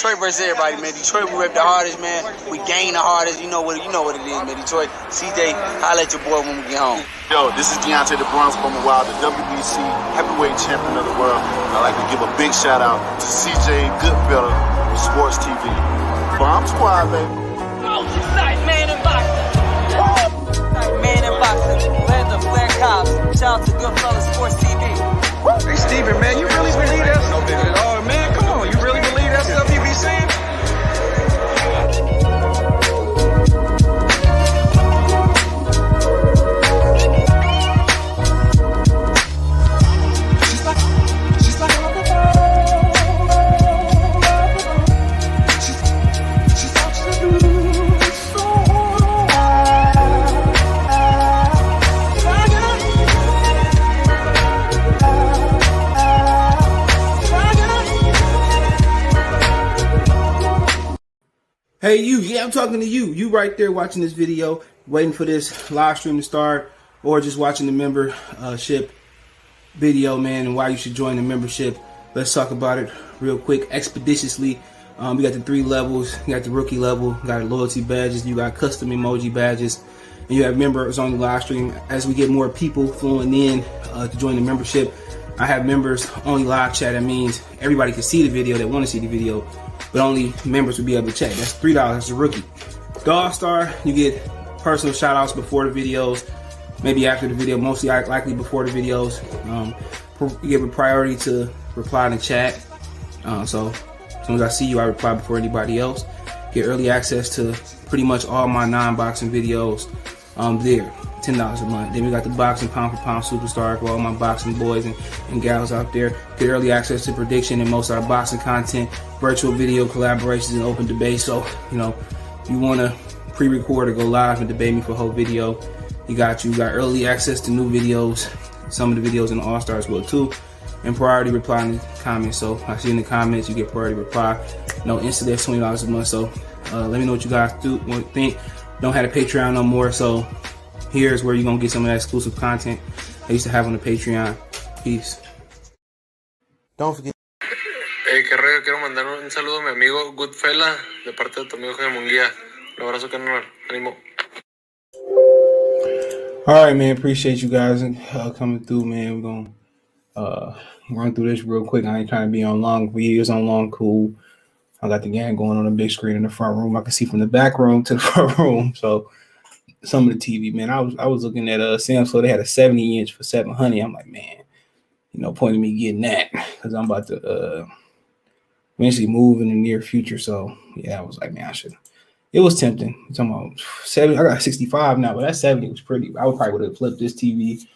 Detroit versus everybody, man. Detroit, we rep the hardest, man. We gain the hardest. You know what it is, man. Detroit, CJ, holla at your boy when we get home. Yo, this is Deontay the Bronx from the Wild, the WBC heavyweight champion of the world. I'd like to give a big shout out to CJ Goodfellow from Sports TV. Bomb Squad, baby. Most exciting man in boxing. Man in boxing. Led the Flair Cops. Shout out to Goodfellow Sports TV. Hey, Steven, man, you really believe that stuff? Oh, man, come on. You really believe that stuff you be saying? Hey, yeah, I'm talking to you. You right there watching this video, waiting for this live stream to start, or just watching the membership video, man, and why you should join the membership. Let's talk about it real quick, expeditiously. We got the 3 levels. You got the rookie level, you got loyalty badges, you got custom emoji badges, and you have members on the live stream. As we get more people flowing in to join the membership, I have members only live chat. That means everybody can see the video that want to see the video, but only members will be able to chat. That's $3. That's a rookie. The All-Star, you get personal shout-outs before the videos, maybe after the video, mostly likely before the videos. You give a priority to reply in the chat. So as soon as I see you, I reply before anybody else. Get early access to pretty much all my non-boxing videos there. $10 a month. Then we got the boxing pound for pound superstar for all my boxing boys and gals out there. Get early access to prediction and most of our boxing content, virtual video collaborations, and open debate. So, you know, if you want to pre-record or go live and debate me for a whole video, you got early access to new videos. Some of the videos in the All-Stars will too. And priority reply in the comments. So I see in the comments, you get priority reply. No instant, that's $20 a month. So let me know what you guys think. Don't have a Patreon no more, so here's where you're going to get some of that exclusive content I used to have on the Patreon. Peace. Don't forget. Hey, qué rollo, quiero mandar un saludo a mi amigo Goodfella de parte de tu amigo de Munguia. Un abrazo, Canelo. Ánimo. All right, man. Appreciate you guys coming through, man. We're going to run through this real quick. I ain't trying to be on long videos, on long cool. I got the game going on the big screen in the front room. I can see from the back room to the front room. So some of the TV, man, I was looking at Samsung. They had a 70-inch for $700. I'm like, man, you know, point of me getting that because I'm about to eventually move in the near future. So yeah, I was like, man, I should. It was tempting. I'm talking about 70. I got 65 now, but that 70 was pretty. I would have flipped this TV.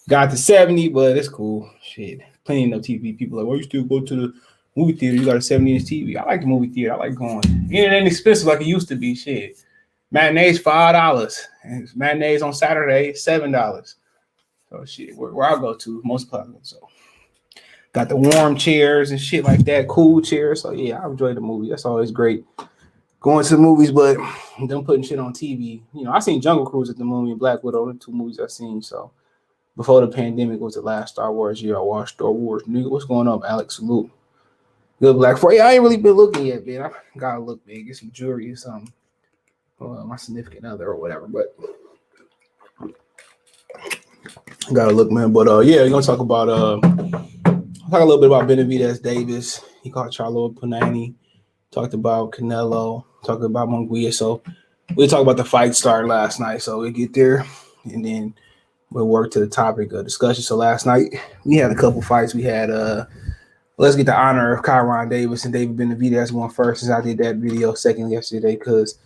Got to 70, but it's cool. Shit, plenty of TV. People are like, well, you still go to the movie theater. You got a 70-inch TV. I like the movie theater. I like going. It ain't expensive like it used to be. Shit. Matinee's $5. And matinee's on Saturday, $7. So shit, where I go to, most places. So got the warm chairs and shit like that, cool chairs. So yeah, I enjoy the movie. That's always great. Going to the movies, but them putting shit on TV. You know, I seen Jungle Cruise at the movie and Black Widow, the 2 movies I seen. So before the pandemic was the last Star Wars year. I watched Star Wars. Nigga, what's going on, Alex? Salute. Good Black Friday. I ain't really been looking yet, man. I gotta look, man. Get some jewelry or something. My significant other or whatever, but gotta look, man. But yeah, we're gonna talk about talk a little bit about Benavidez Davis. He caught Charlo Panani. Talked about Canelo. Talked about Munguia. So we'll talk about the fight started last night. So we'll get there and then we'll work to the topic of discussion. So last night we had a couple fights. We had let's get the honor of Kyron Davis and David Benavidez won first, since I did that video second yesterday because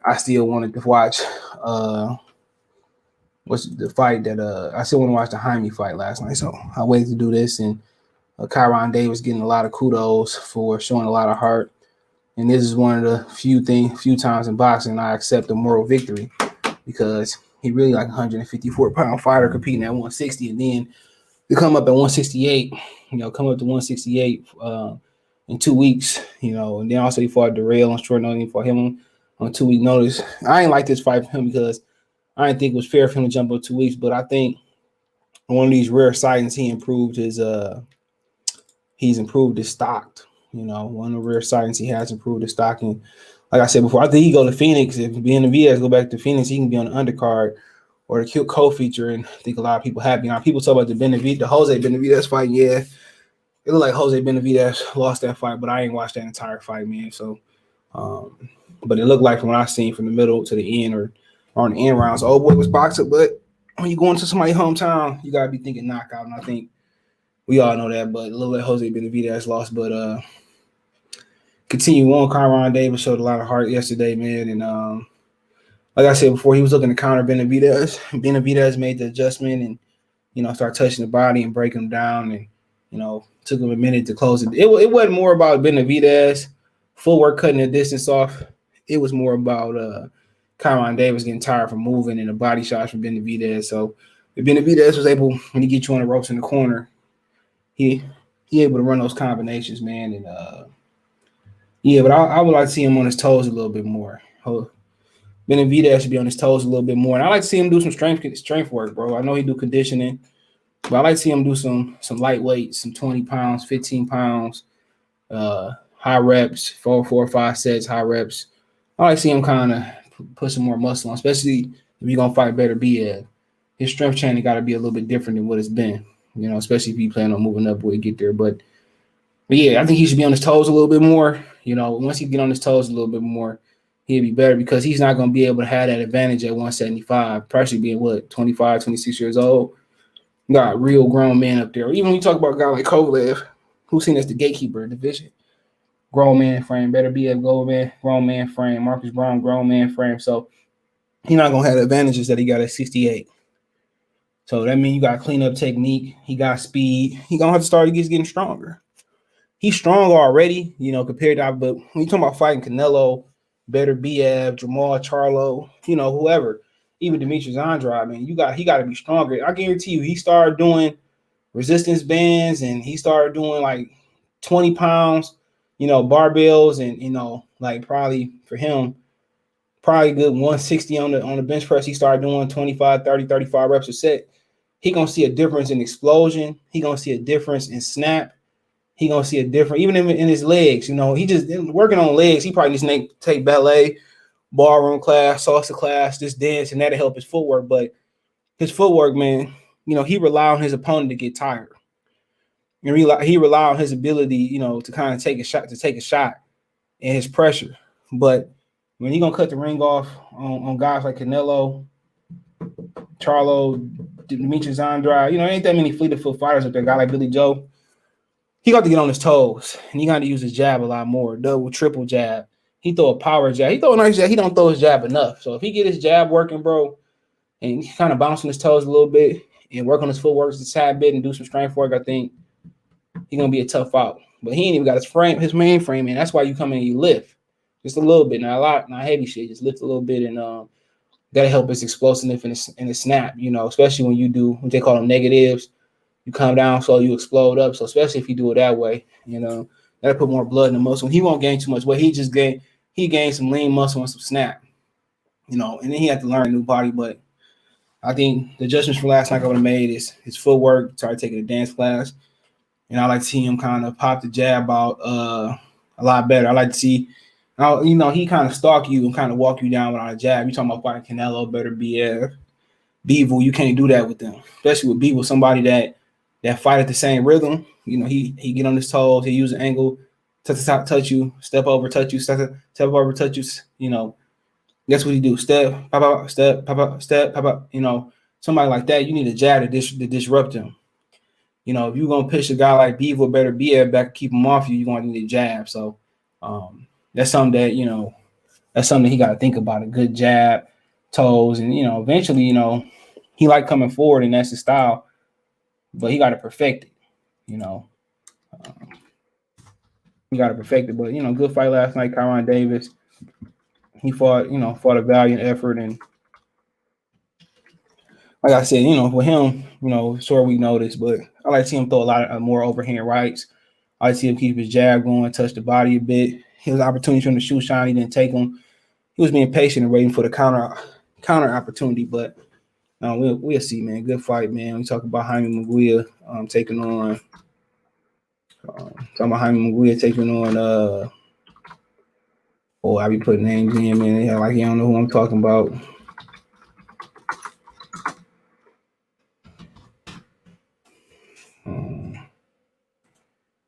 I still wanted to watch what's the fight that I still want to watch the Jaime fight last night. So I waited to do this, and Kyron Davis getting a lot of kudos for showing a lot of heart. And this is one of the few times in boxing I accept a moral victory, because he really like a 154-pound fighter competing at 160, and then to come up at 168, come up to 168 in 2 weeks, and then also he fought Darrell on short notice. He fought him on 2 week notice. I ain't like this fight for him because I didn't think it was fair for him to jump up 2 weeks, but I think one of these rare sightings he's improved his stock. You know, one of the rare sightings he has improved his stock. And like I said before, I think he go to Phoenix. If Benavidez go back to Phoenix, he can be on the undercard or the co-feature. And I think a lot of people happy. Now, people talk about the Jose Benavidez fight. Yeah, it looked like Jose Benavidez lost that fight, but I ain't watched that entire fight, man. So, but it looked like from what I seen from the middle to the end or on the end rounds, old boy was boxing. But when you go into somebody's hometown, you gotta be thinking knockout. And I think we all know that. But it looked like Jose Benavidez lost. But continue on. Kyron Davis showed a lot of heart yesterday, man. And like I said before, he was looking to counter Benavidez. Benavidez made the adjustment and, you know, start touching the body and breaking him down. And, you know, took him a minute to close it. It wasn't more about Benavidez footwork cutting the distance off. It was more about Kyron Davis getting tired from moving and the body shots from Benavidez. So if Benavidez was able, when he get you on the ropes in the corner, he able to run those combinations, man. And yeah, but I would like to see him on his toes a little bit more. Benavidez should be on his toes a little bit more. And I like to see him do some strength work, bro. I know he do conditioning, but I like to see him do some lightweight, some 20 pounds, 15 pounds, high reps, 4 or 5 sets, high reps. I like to see him kind of put some more muscle on, especially if you're going to fight Beterbiev. His strength training got to be a little bit different than what it's been, you know, especially if you plan on moving up when you get there. But yeah, I think he should be on his toes a little bit more. You know, once he get on his toes a little bit more, he'll be better because he's not going to be able to have that advantage at 175, probably being, 25, 26 years old. You got real grown men up there. Even when you talk about a guy like Kovalev, who's seen as the gatekeeper of the division. Grown man frame, Beterbiev, grown man frame, Marcus Brown, grown man frame. So he's not going to have the advantages that he got at 68. So that means you got cleanup technique. He got speed. He going to have to start getting stronger. He's strong already, you know, compared to, but when you talk about fighting Canelo, Beterbiev, Jamal, Charlo, you know, whoever, even Demetrius Andrade, I mean, he got to be stronger. I guarantee you, he started doing resistance bands and he started doing like 20 pounds, you know, barbells and, you know, like probably for him, probably good 160 on the bench press. He started doing 25, 30, 35 reps a set. He going to see a difference in explosion. He going to see a difference in snap. He going to see a difference, even in his legs. You know, he just working on legs. He probably just need to take ballet, ballroom class, salsa class, just dance, and that'll help his footwork. But his footwork, man, you know, he rely on his opponent to get tired. And he rely on his ability, you know, to kind of take a shot and his pressure. But when he gonna cut the ring off on guys like Canelo, Charlo, Demetrius Andrade, you know, ain't that many fleet of foot fighters up there. A guy like Billy Joe, he got to get on his toes, and he got to use his jab a lot more, double, triple jab. He throw a power jab. He throw a nice jab. He don't throw his jab enough. So if he get his jab working, bro, and he kind of bounce on his toes a little bit and work on his footwork a tad bit and do some strength work, I think he's gonna be a tough out. But he ain't even got his main frame, and that's why you come in and you lift just a little bit, not a lot, not heavy shit. Just lift a little bit, and that'll help his explosiveness and his snap. You know, especially when you do what they call them negatives. You come down so you explode up. So especially if you do it that way, you know, that'll put more blood in the muscle. He won't gain too much weight. He gained some lean muscle and some snap, you know, and then he had to learn a new body. But I think the adjustments from last night I would have made is his footwork, started taking a dance class. And I like to see him kind of pop the jab out a lot better. I like to see, you know, he kind of stalk you and kind of walk you down without a jab. You're talking about fighting Canelo, Beterbiev, Bivol. You can't do that with them, especially with Bivol, somebody that fight at the same rhythm. You know, he get on his toes, he use an angle, touch you, step over, touch you, step over, touch you. You know, that's what he do. Step, pop out, step, pop out, step, pop out. You know, somebody like that, you need a jab to disrupt him. You know, if you're gonna pitch a guy like Bivol, Beterbiev back, keep him off you, you're gonna need a jab. So that's something that, you know, that's something he got to think about. A good jab, toes, and, you know, eventually, you know, he like coming forward, and that's his style. But he got to perfect it, you know. He got to perfect it. But, you know, good fight last night, Kyron Davis. He fought a valiant effort. And like I said, you know, with him, you know, sure we noticed, but I like to see him throw a lot of more overhand rights. I like to see him keep his jab going, touch the body a bit. He was opportunity for him to shoot shine. He didn't take him. He was being patient and waiting for the counter opportunity, but we'll see, man. Good fight, man. We talk about Jaime Munguia taking on Talking about Jaime Munguia taking on I be putting names in, man. Like you don't know who I'm talking about.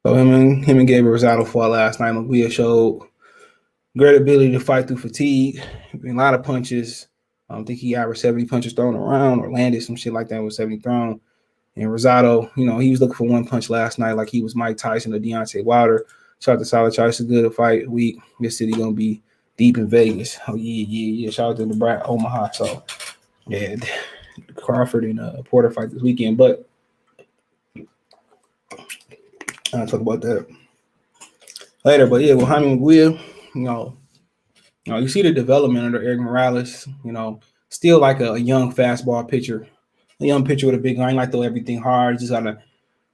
So him and Gabriel Rosado fought last night. Munguia showed great ability to fight through fatigue. A lot of punches. I don't think he averaged 70 punches thrown around or landed some shit like that with 70 thrown. And Rosado, he was looking for one punch last night like he was Mike Tyson or Deontay Wilder. Shout out to Solid Choice. It's good to fight week. This city going to be deep in Vegas. Oh, yeah. Shout out to the Brat Omaha. So, yeah, Crawford and Porter fight this weekend. But I'll talk about that later. But, yeah, with Jaime Munguia, you see the development under Eric Morales, still like a young fastball pitcher. A young pitcher with a big line, like throw everything hard. He just got to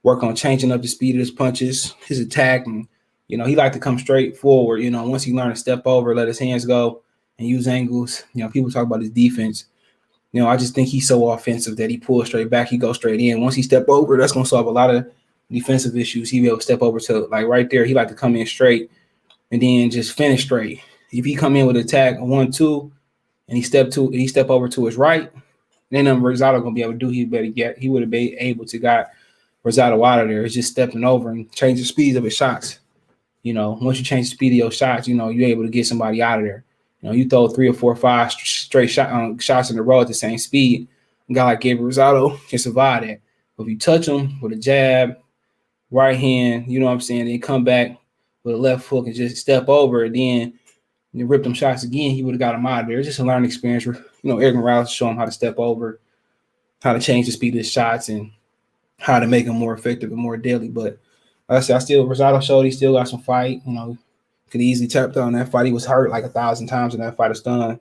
work on changing up the speed of his punches, his attack, and he like to come straight forward. Once he learned to step over, let his hands go, and use angles. People talk about his defense. I just think he's so offensive that he pulls straight back, he goes straight in. Once he step over, that's gonna solve a lot of defensive issues. He'll be able to step over to like right there. He like to come in straight and then just finish straight. If he come in with attack 1-2 and he step over to his right. Then Rosado gonna be able to do. He would have been able to got Rosado out of there. It's just stepping over and change the speed of his shots. Once you change the speed of your shots, you're able to get somebody out of there. You throw 3 or 4 or 5 straight shots in a row at the same speed. A guy like Gabriel Rosado can survive that. But if you touch him with a jab, right hand, then come back with a left hook and just step over, and then you rip them shots again, he would have got him out of there. It's just a learning experience. Eric Morales show him how to step over, how to change the speed of his shots, and how to make them more effective and more deadly. But like I said, Rosado showed he still got some fight. Could easily tap down that fight. He was hurt like 1,000 times in that fight of stun.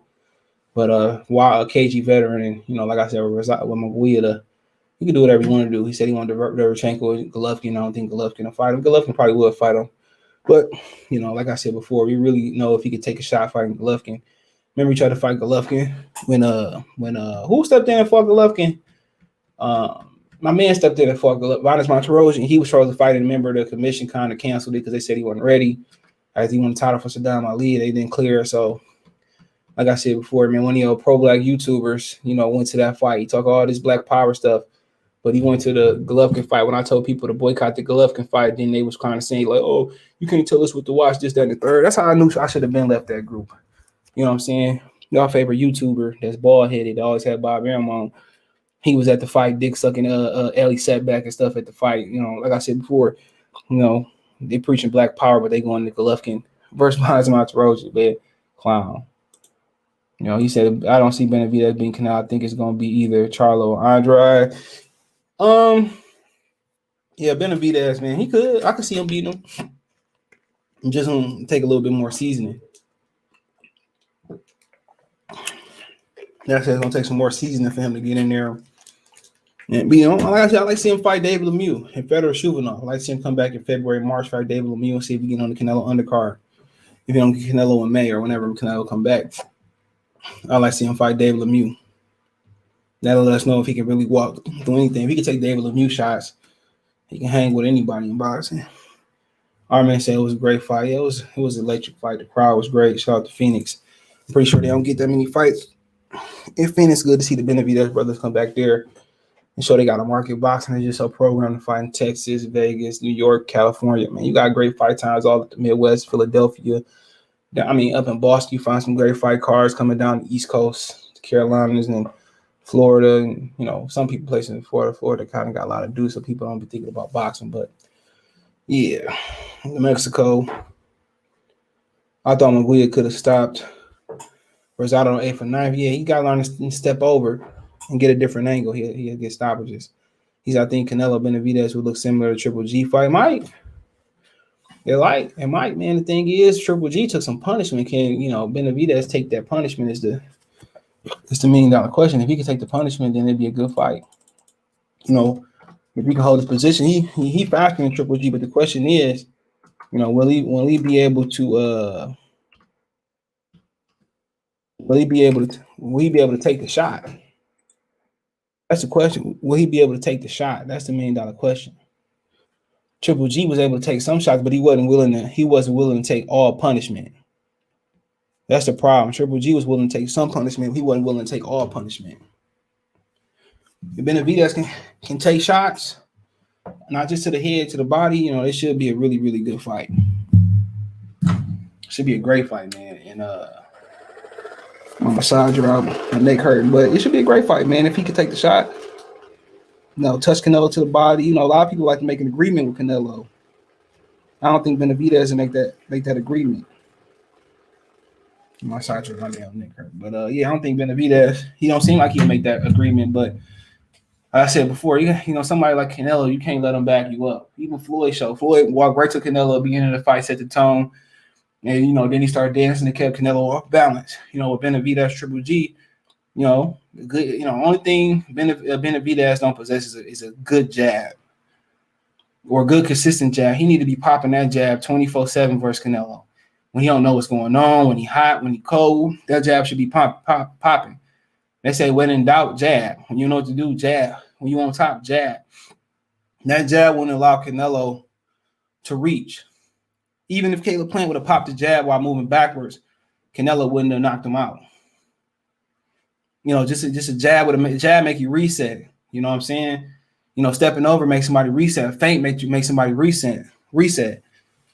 But while a KG veteran, and like I said, with Munguia, he could do whatever he wanted to do. He said he wanted to Derevchenko and Golovkin. I don't think Golovkin will fight him. Golovkin probably would fight him. But, like I said before, we really know if he could take a shot fighting Golovkin. Remember he tried to fight Golovkin when who stepped in and fought Golovkin? My man stepped in and fought Vanes Monterrosian. He was trying to fight, and a member of the commission kind of canceled it because they said he wasn't ready. As he won the title for Saddam Ali, they didn't clear. So, like I said before, man, one of your pro-black YouTubers, went to that fight. He talked all this black power stuff, but he went to the Golovkin fight. When I told people to boycott the Golovkin fight, then they was kind of saying, like, oh, you can't tell us what to watch, this, that, and the third. That's how I knew I should have been left that group. You know what I'm saying? Y'all favorite YouTuber that's bald-headed, always had Bob Arum on. He was at the fight, dick sucking Ellie setback and stuff at the fight. Like I said before, they preaching black power, but they going to Golovkin versus Vanes Monterrosian, man, clown. He said, I don't see Benavidez being Canelo. I think it's going to be either Charlo or Andrade. Yeah, Benavidez, man, I could see him beating him. Just gonna take a little bit more seasoning. That's it's gonna take some more seasoning for him to get in there. And like I said, I like to see him fight David Lemieux and Fedor Shuvanov. I like to see him come back in February, March, fight David Lemieux and see if we get on the Canelo undercard. If you don't get Canelo in May or whenever Canelo come back, I like to see him fight David Lemieux. That'll let us know if he can really walk through anything. If he can take David Lemieux shots, he can hang with anybody in boxing. Our man said it was a great fight. Yeah, it was an electric fight. The crowd was great. Shout out to Phoenix. I'm pretty sure they don't get that many fights. In Phoenix, good to see the Benavidez brothers come back there and show they got a market. Boxing is just so programmed to fight in Texas, Vegas, New York, California. Man, you got great fight times all at the Midwest, Philadelphia. Up in Boston, you find some great fight cards coming down the East Coast, the Carolinas, and Florida. And, some people places in Florida. Florida kind of got a lot to do, so people don't be thinking about boxing. But, yeah, New Mexico. I thought Munguia could have stopped Rosado on 8 for 9. Yeah, he got to learn to step over and get a different angle. He'll get stoppages. I think Canelo Benavidez would look similar to Triple G fight. It might, man. The thing is, Triple G took some punishment. Can Benavidez take that punishment? Is the $1 million question. If he can take the punishment, then it'd be a good fight. If he can hold his position, he faster than Triple G. But the question is, will he be able to take the shot? That's the question. Will he be able to take the shot? That's the $1 million question. Triple G was able to take some shots, but he wasn't willing to take all punishment. That's the problem. Triple G was willing to take some punishment. He wasn't willing to take all punishment. If Benavidez can take shots, not just to the head, to the body, it should be a really, really good fight. Should be a great fight, man. And my massager out, my neck hurt, but it should be a great fight, man. If he could take the shot, touch Canelo to the body. A lot of people like to make an agreement with Canelo. I don't think Benavidez make that agreement. My massager my damn neck hurt, but I don't think Benavidez. He don't seem like he'll make that agreement, but. Like I said before, somebody like Canelo, you can't let him back you up. Even Floyd walked right to Canelo at the beginning of the fight, set the tone, and then he started dancing and kept Canelo off balance. With Benavidez, Triple G, good. Only thing Benavidez don't possess is a good jab or a good consistent jab. He need to be popping that jab 24/7 versus Canelo. When he don't know what's going on, when he hot, when he cold, that jab should be popping. They say when in doubt, jab. When you know what to do, jab. When you on top, jab. That jab wouldn't allow Canelo to reach. Even if Caleb Plant would have popped the jab while moving backwards, Canelo wouldn't have knocked him out. Just a jab with a jab make you reset. You know what I'm saying? Stepping over makes somebody reset. Feint make somebody reset.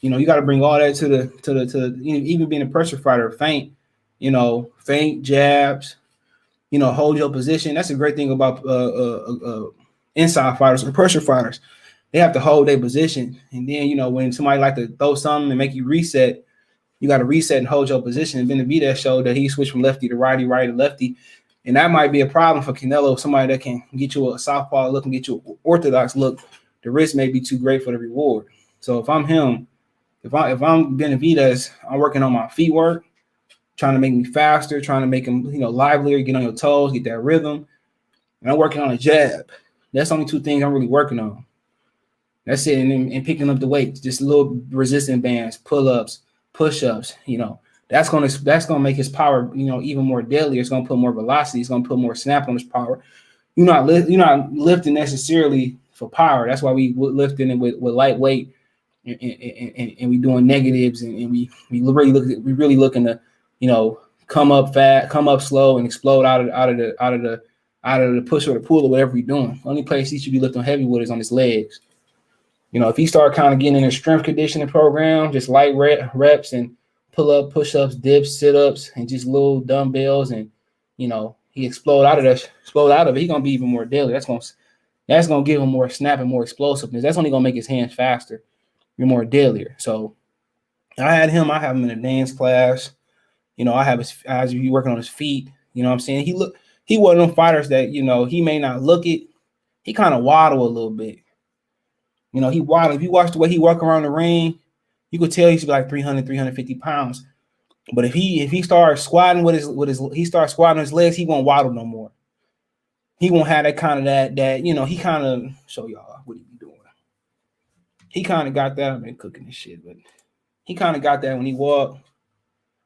You got to bring all that to the even being a pressure fighter. Feint, jabs. Hold your position. That's a great thing about inside fighters or pressure fighters. They have to hold their position. And then, when somebody like to throw something and make you reset, you got to reset and hold your position. And Benavidez showed that he switched from lefty to righty, righty to lefty. And that might be a problem for Canelo, somebody that can get you a southpaw look and get you an orthodox look. The risk may be too great for the reward. So if I'm him, if I'm Benavidez, I'm working on my feet work, trying to make me faster, trying to make him, livelier, get on your toes, get that rhythm. And I'm working on a jab. That's only two things I'm really working on. That's it. And picking up the weight, just little resistance bands, pull-ups, push-ups, that's gonna make his power, even more deadly. It's gonna put more velocity, it's gonna put more snap on his power. You're not lifting necessarily for power. That's why we lifting it with lightweight and we doing negatives and we really looking to come up fast, come up slow, and explode out of the push or the pull or whatever you're doing. Only place he should be lifting heavy with is on his legs. If he start kind of getting in a strength conditioning program, just light reps and pull up, push ups, dips, sit ups, and just little dumbbells, and he explode out of it, he's gonna be even more deadly. That's gonna give him more snap and more explosiveness. That's only gonna make his hands faster, and more deadlier. So I have him in a dance class. I have his eyes working on his feet. You know what I'm saying? He one of them fighters that, he may not look it. He kind of waddle a little bit. He waddle. If you watch the way he walk around the ring, you could tell he's like 300, 350 pounds. But if he starts squatting with his legs, he won't waddle no more. He won't have that kind of he kind of show y'all what he be doing. He kind of got that. I've been cooking this shit, but he kind of got that when he walked.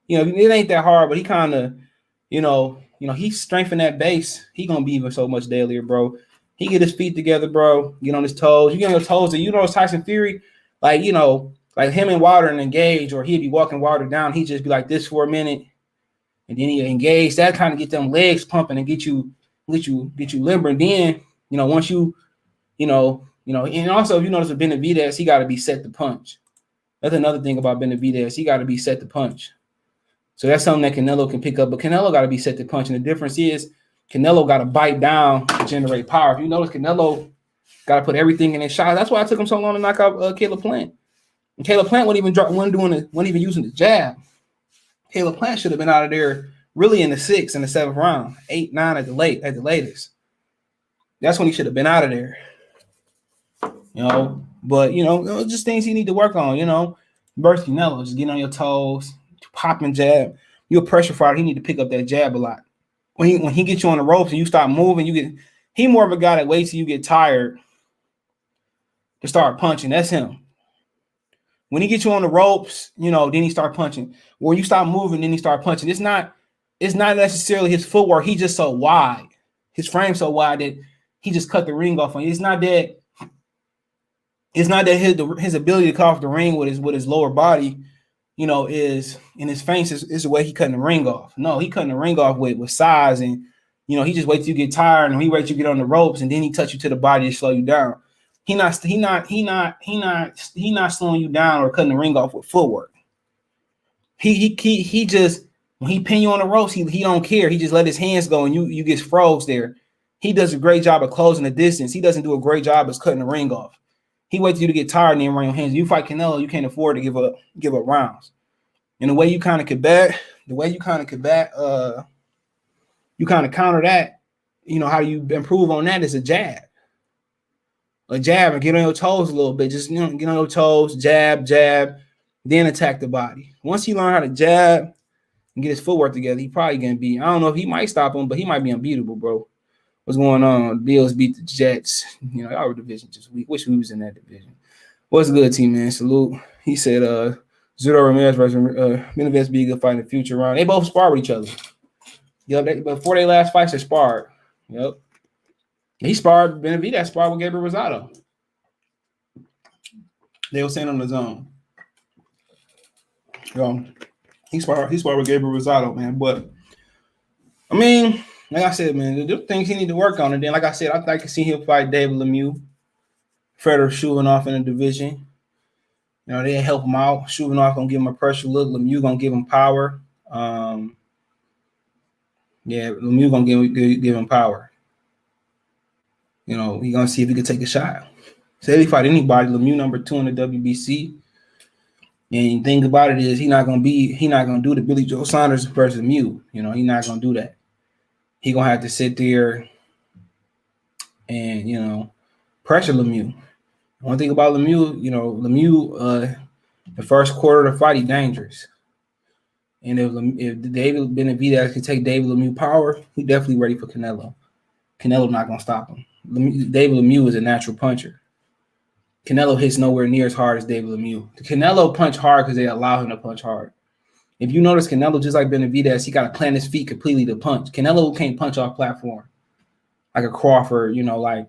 It ain't that hard, but he kind of, he's strengthening that base. He gonna be even so much deadlier, bro. He get his feet together, bro. Get on his toes. You get on your toes, and Tyson Fury, like him and Wilder and engage, or he'd be walking Wilder down. He'd just be like this for a minute, and then he engage. That kind of get them legs pumping and get you limber. And then, once and also if you notice with Benavidez, he got to be set to punch. That's another thing about Benavidez. He got to be set to punch. So that's something that Canelo can pick up, but Canelo got to be set to punch. And the difference is Canelo got to bite down to generate power. If you notice, Canelo got to put everything in his shot. That's why it took him so long to knock out Caleb Plant. And Caleb Plant wasn't even using the jab. Caleb Plant should have been out of there really in the 6th and the 7th round, 8, 9 at the latest. That's when he should have been out of there. But just things he need to work on. Versus Canelo, just getting on your toes, popping jab. You're a pressure fighter. He need to pick up that jab a lot. When he gets you on the ropes and you start moving, he more of a guy that waits till you get tired to start punching. That's him. When he gets you on the ropes, then he start punching. When you start moving, then he start punching. It's not necessarily his footwork. He's just so wide. His frame's so wide that he just cut the ring off on you. It's not that It's not that his ability to cut off the ring with his lower body, you know, is in his feints is the way he cutting the ring off. No, he cutting the ring off with size, and you know, he just waits till you get tired and he waits till you get on the ropes, and then he touch you to the body to slow you down. He not slowing you down or cutting the ring off with footwork. He just, when he pin you on the ropes, he don't care. He just let his hands go and you get froze there. He does a great job of closing the distance. He doesn't do a great job of cutting the ring off. He waits for you to get tired and then run your hands. You fight Canelo, you can't afford to give up rounds. And the way you kind of combat, you kind of counter that, you know, how you improve on that is a jab. A jab, and get on your toes a little bit. Just, you know, get on your toes, jab, then attack the body. Once he learn how to jab and get his footwork together, he probably gonna be, I don't know if he might stop him, but he might be unbeatable, bro. What's going on? Bills beat the Jets. You know, our division just weak. Wish we was in that division. What's good, team, man? Salute. He said, Zero Ramirez versus Benavidez be a good fight in the future round. They both spar with each other. Yep, before their last fights, they sparred. Yep. He sparred, Benavidez sparred with Gabriel Rosado. They were saying on the zone. He sparred with Gabriel Rosado, man. But, I mean, like I said, man, the things he need to work on. And then, like I said, I'd like to see him fight David Lemieux. Fedor shooting off in the division. You know, they help him out. Shooting off gonna give him a pressure look. Lemieux gonna give him power. Lemieux gonna give him power. You know, he gonna see if he can take a shot. So if he fight anybody, Lemieux number 2 in the WBC. And the thing about it is he not gonna do the Billy Joe Saunders versus Lemieux. You know, he's not gonna do that. He gonna have to sit there and, you know, pressure Lemieux. One thing about Lemieux, you know, the first quarter of the fight, he's dangerous. And if David Benavidez can take David Lemieux power, he's definitely ready for Canelo. Canelo not gonna stop him. David Lemieux is a natural puncher. Canelo hits nowhere near as hard as David Lemieux. The Canelo punch hard because they allow him to punch hard. If you notice, Canelo, just like Benavidez, he got to plant his feet completely to punch. Canelo can't punch off platform like a Crawford, you know, like,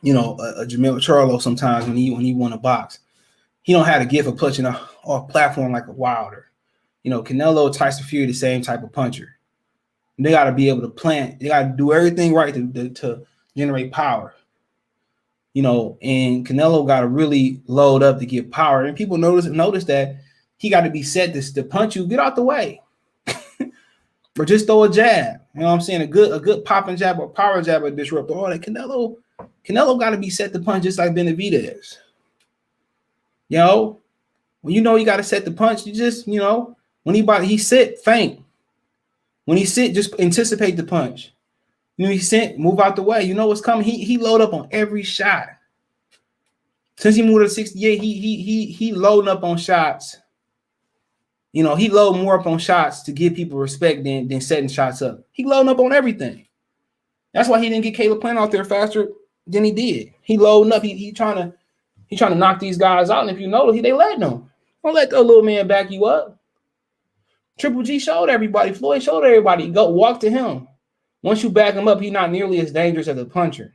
you know, a Jamil Charlo sometimes when he won a box. He don't have the gift of punching off platform like a Wilder. You know, Canelo, Tyson Fury, the same type of puncher. They got to be able to plant. They got to do everything right to generate power. You know, and Canelo got to really load up to get power. And people notice that he got to be set to punch you. Get out the way. Or just throw a jab. You know what I'm saying? A good popping jab or power jab or disrupt all that. Canelo got to be set to punch just like Benavidez. You know, when you know you got to set the punch, you just, you know, when he sit, feint. When he sit, just anticipate the punch. You know, he sit, move out the way. You know what's coming. He load up on every shot. Since he moved to 68, he loading up on shots. You know, he load more up on shots to give people respect than setting shots up. He loading up on everything. That's why he didn't get Caleb Plant out there faster than he did. He loading up. He trying to knock these guys out. And if you notice, they letting him. Don't let the little man back you up. Triple G showed everybody. Floyd showed everybody. Go walk to him. Once you back him up, he's not nearly as dangerous as a puncher.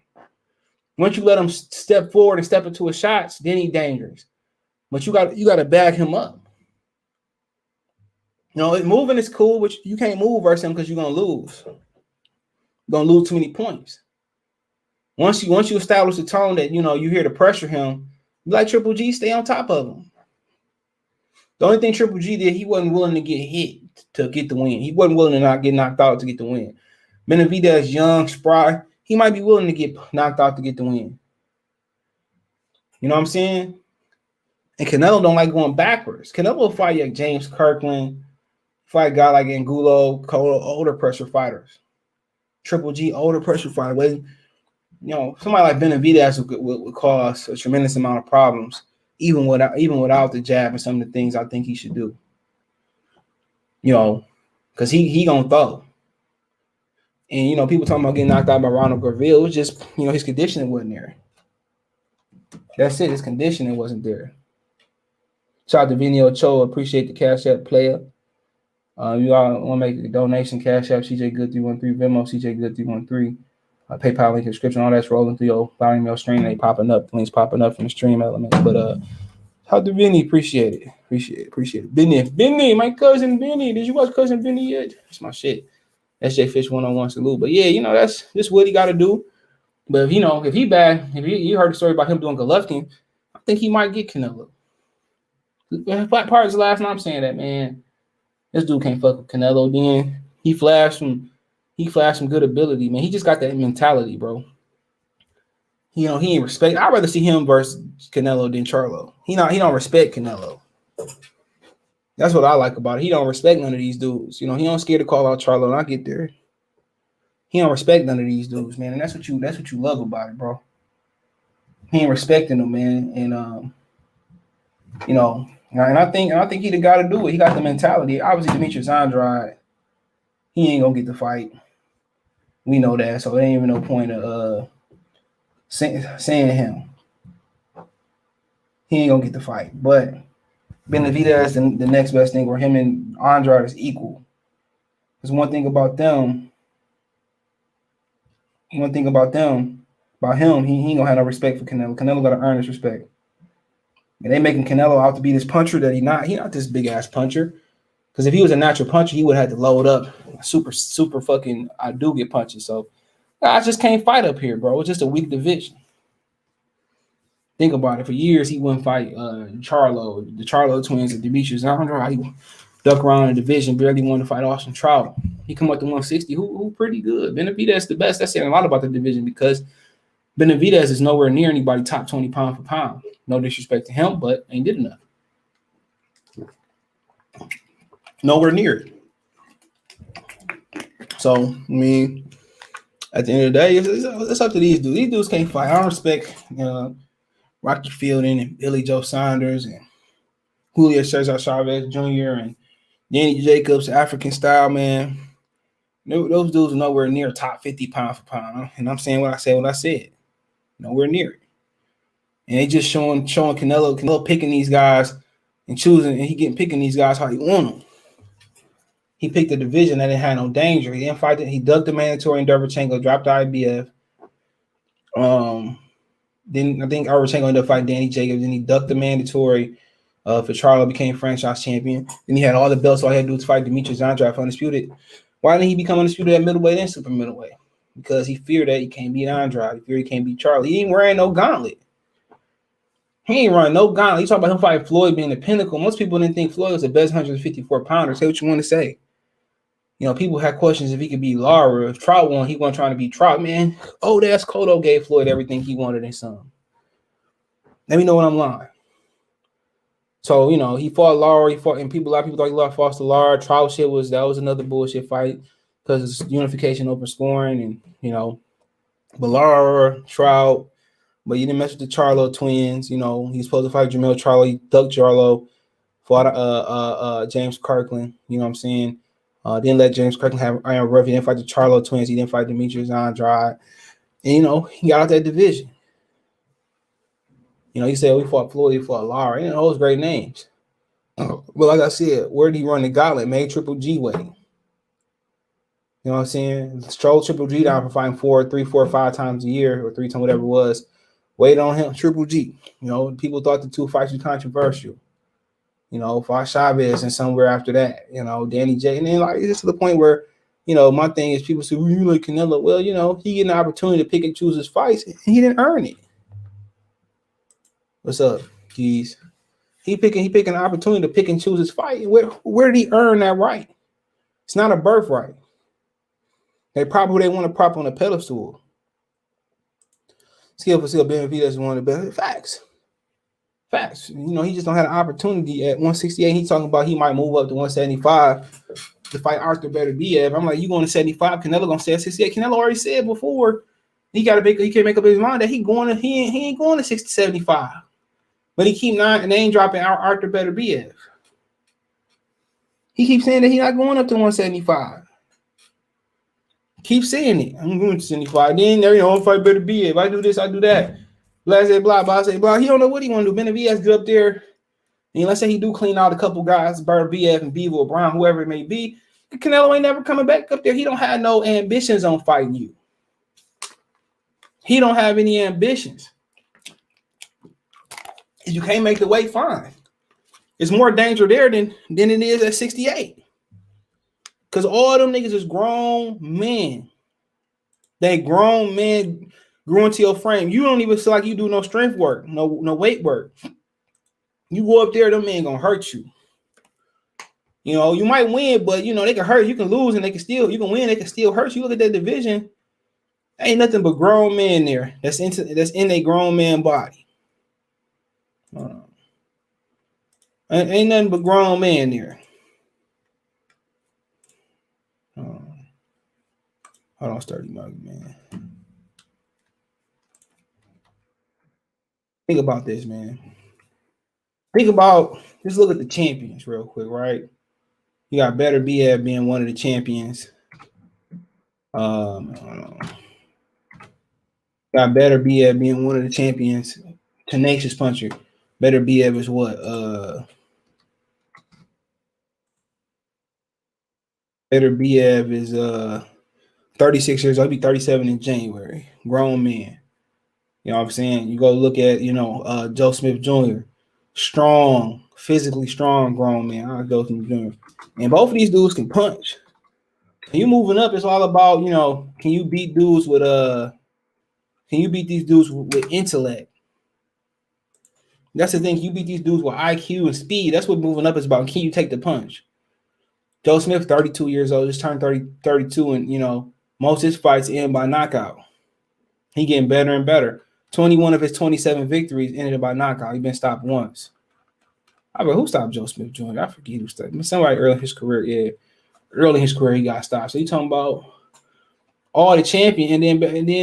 Once you let him step forward and step into his shots, then he's dangerous. But you got to back him up. You know, moving is cool, but you can't move versus him because you're gonna lose. You're gonna lose too many points. Once you establish the tone that, you know, you're here to pressure him, you like Triple G, stay on top of him. The only thing Triple G did, he wasn't willing to get hit to get the win. He wasn't willing to not get knocked out to get the win. Benavidez, young, spry, he might be willing to get knocked out to get the win. You know what I'm saying? And Canelo don't like going backwards. Canelo will fight like James Kirkland, fight a guy like Angulo, older pressure fighters. Triple G, older pressure fighter. Well, you know, somebody like Benavidez would cause a tremendous amount of problems, even without the jab and some of the things I think he should do. You know, because he gonna throw. And, you know, people talking about getting knocked out by Ronald Graville. It was just, you know, his conditioning wasn't there. That's it. His conditioning wasn't there. Shout out to Vinny Ochoa. Appreciate the Cash App player. You all want to make a donation, Cash App, CJ Good 313, Venmo, CJ Good 313. PayPal link, description, all that's rolling through your volume, your stream. They popping up, links popping up from the stream elements. But how to Vinny, appreciate it. Appreciate it. Benny, my cousin Benny. Did you watch Cousin Benny yet? That's my shit. SJ Fish 101 salute. But yeah, that's just what he got to do. But if he bad, if you heard the story about him doing Golovkin, I think he might get Canelo. Part is the last time I'm saying that, man. This dude can't fuck with Canelo. Then he flashed some good ability, man. He just got that mentality, bro. He ain't respect. I'd rather see him versus Canelo than Charlo. He don't respect Canelo. That's what I like about it. He don't respect none of these dudes. He don't scared to call out Charlo, and I get there. He don't respect none of these dudes, man. And that's what you love about it, bro. He ain't respecting them, man. And and I think he the guy to do it. He got the mentality. Obviously, Demetrius Andrade, he ain't gonna get the fight. We know that, so there ain't even no point of saying him. He ain't gonna get the fight. But Benavidez, the next best thing, where him and Andrade is equal. There's one thing about him, he ain't gonna have no respect for Canelo. Canelo gotta earn his respect. And they making Canelo out to be this puncher that he not this big ass puncher. Because if he was a natural puncher, he would have had to load up super fucking I do get punches. So I just can't fight up here, bro. It's just a weak division. Think about it. For years, he wouldn't fight Charlo, the Charlo twins, and Demetrius Andrade. He duck around in the division, barely wanted to fight Austin Trout. He come up to 160, who pretty good. Benavidez the best. That's saying a lot about the division because Benavidez is nowhere near anybody top 20 pound for pound. No disrespect to him, but ain't did enough. Nowhere near it. So, I mean, at the end of the day, it's up to these dudes. These dudes can't fight. I don't respect Rocky Fielding and Billy Joe Saunders and Julio Cesar Chavez Jr. and Danny Jacobs, African style, man. Those dudes are nowhere near top 50 pound for pound. And I'm saying what I said. Nowhere near it. And they just showing Canelo picking these guys and choosing, and he picking these guys how he want them. He picked a division that didn't have no danger. He didn't fight it. He ducked the mandatory in Derevchenko, dropped the IBF. Then I think Derevchenko ended up fighting Danny Jacobs. Then he ducked the mandatory for Charlo, became franchise champion. Then he had all the belts. All he had to do was fight Demetrius Andrade for undisputed. Why didn't he become undisputed at middleweight and super middleweight? Because he feared that he can't beat Andrade. He feared he can't beat Charlo. He ain't wearing no gauntlet. He ain't running no gauntlet. You talk about him fighting Floyd being the pinnacle. Most people didn't think Floyd was the best 154 pounder. Say what you want to say. People had questions if he could beat Lara. If Trout won, he wasn't trying to beat Trout. Man, that's Cotto gave Floyd everything he wanted and some. Let me know when I'm lying. So, he fought Lara. A lot of people thought he lost Foster Lara. Trout shit was another bullshit fight because it's unification, open scoring, and, but Lara, Trout, but you didn't mess with the Charlo twins. He's supposed to fight Jamel Charlo. He ducked Charlo, fought James Kirkland. You know what I'm saying? Didn't let James Kirkland have Iron Rough. He didn't fight the Charlo twins. He didn't fight Demetrius Andrade. And, he got out that division. He said we fought Floyd, he fought Lara. Those great names. But like I said, where did he run the gauntlet? Made Triple G weight. You know what I'm saying? Strolled Triple G down for fighting 3, 4, 5 times a year or 3 times, whatever it was. Waited on him, Triple G. People thought the 2 fights were controversial. Fought Chavez and somewhere after that, Danny J. And then it's to the point where, my thing is people say, well, you like Canelo. Well, he get an opportunity to pick and choose his fights, and he didn't earn it. What's up, Keys? He picking an opportunity to pick and choose his fight. Where did he earn that right? It's not a birthright. They want to prop on a pedestal. Skill for skill, Benavidez is one of the best. Facts. He just don't have an opportunity at 168. He's talking about he might move up to 175 to fight Arthur Beterbiev. I'm like, you going to 75? Canelo gonna stay at 68. Canelo already said before he can't make up his mind that he ain't going to 60, 75. But he keep name dropping Arthur Beterbiev. He keeps saying that he's not going up to 175. Keep saying it. I'm going to 75. Then I'll fight Beterbiev. I do this, I do that. Blah. He don't know what he want to do. Benavidez good up there. And let's say he do clean out a couple guys, Beterbiev and Beaver or Brown, whoever it may be. Canelo ain't never coming back up there. He don't have no ambitions on fighting you. he don't have any ambitions. If you can't make the weight, fine. It's more danger there than it is at 68. Because all them niggas is grown men. They grown men grew into your frame. You don't even feel like you do no strength work, no weight work. You go up there, them men gonna hurt you. You know, you might win, but you know, they can hurt. You can lose and you can win, they can still hurt you. Look at that division. Ain't nothing but grown men there. That's in a grown man body. Ain't nothing but grown men there. Hold on, sturdy mug, man. Think about this, man. Just look at the champions real quick, right? You got Beterbiev being one of the champions. Got Beterbiev being one of the champions. Tenacious puncher. Beterbiev is what? Beterbiev is 36 years old. He'll be 37 in January. Grown man. You know what I'm saying? You go look at, Joe Smith Jr. Strong, physically strong grown man. Joe Smith Jr. And both of these dudes can punch. And you moving up, it's all about, can you beat dudes with these dudes with intellect? That's the thing. You beat these dudes with IQ and speed. That's what moving up is about. Can you take the punch? Joe Smith, 32 years old, just turned 32, and most of his fights end by knockout. He getting better and better. 21 of his 27 victories ended by knockout. He's been stopped once. Who stopped Joe Smith Jr.? I forget who stopped. Somebody early in his career, yeah. Early in his career, he got stopped. So you talking about all the champion, and then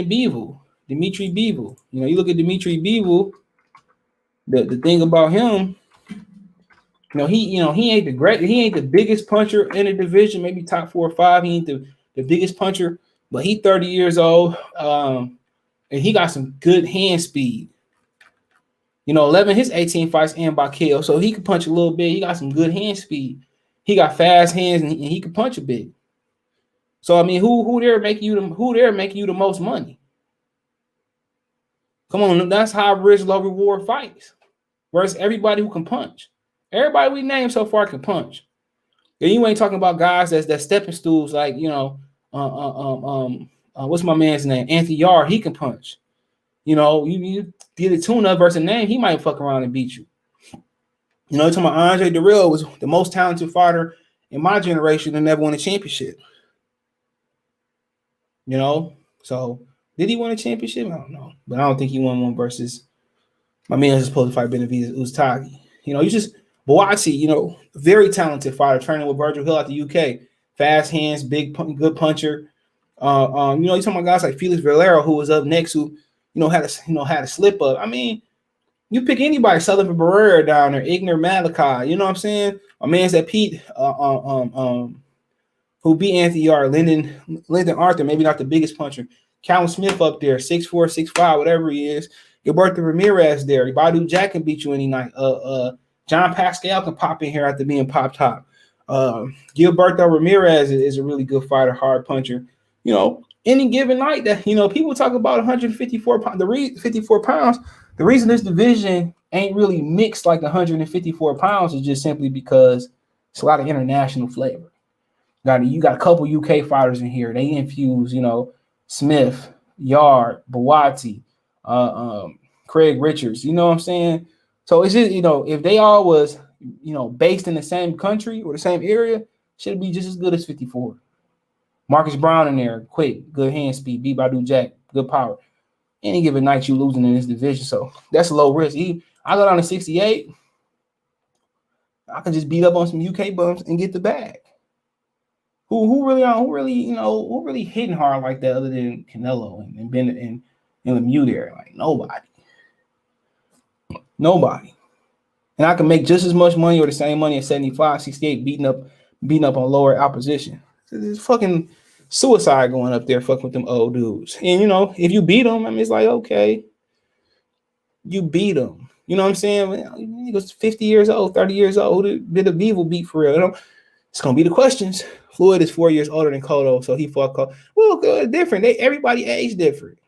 Bivol, Dimitri Bivol. You look at Dimitri Bivol. The thing about him, he ain't the biggest puncher in the division, maybe top 4 or 5. He ain't the biggest puncher, but he 30 years old, and he got some good hand speed. 11 his 18 fights end by KO, so he can punch a little bit. He got some good hand speed. He got fast hands, and he can punch a bit. So I mean, who there making you the most money? Come on, that's high risk, low reward fights. Whereas everybody who can punch, everybody we named so far can punch. And you ain't talking about guys that's stepping stools like what's my man's name? Anthony Yard. He can punch. You get a tune-up versus a name, he might fuck around and beat you. You're talking about Andre Dirrell was the most talented fighter in my generation and never won a championship. So did he win a championship? I don't know, but I don't think he won one versus my man is supposed to fight Benavidez Uztagi. You just Boati, very talented fighter, training with Virgil Hill at the UK. Fast hands, good puncher. You talking about guys like Felix Valero, who was up next, who had a slip up. I mean, you pick anybody, Sullivan Barrera down there, Ignor Malachi. You know what I'm saying? A man's that Pete, who beat Anthony Yard, Lyndon Arthur, maybe not the biggest puncher. Callum Smith up there, 6'4", 6'5", whatever he is. Gilberto Ramirez there. Badu Jack can beat you any night. John Pascal can pop in here after being pop top. Gilberto Ramirez is a really good fighter, hard puncher. Any given night that people talk about 154 pounds. 54 pounds. The reason this division ain't really mixed like 154 pounds is just simply because it's a lot of international flavor. You got a couple UK fighters in here. They infuse, Smith, Yard, Boati, Craig Richards. You know what I'm saying? So it's just, if they all was, based in the same country or the same area, should be just as good as 54. Marcus Brown in there, quick, good hand speed, beat Badu Jack, good power. Any given night you losing in this division, so that's low risk. I go down to 68. I can just beat up on some UK bums and get the bag. Who really hitting hard like that other than Canelo and Ben and Lemieux there? Like nobody. And I can make just as much money or the same money at 75, 68, beating up on lower opposition. It's fucking suicide going up there fucking with them old dudes. And, if you beat them, I mean, it's like, okay, you beat them. You know what I'm saying? He was 50 years old, 30 years old. Who did Bivol beat for real? It's going to be the questions. Floyd is 4 years older than Cotto, so he fought Cotto. Well, good, different. Everybody age different.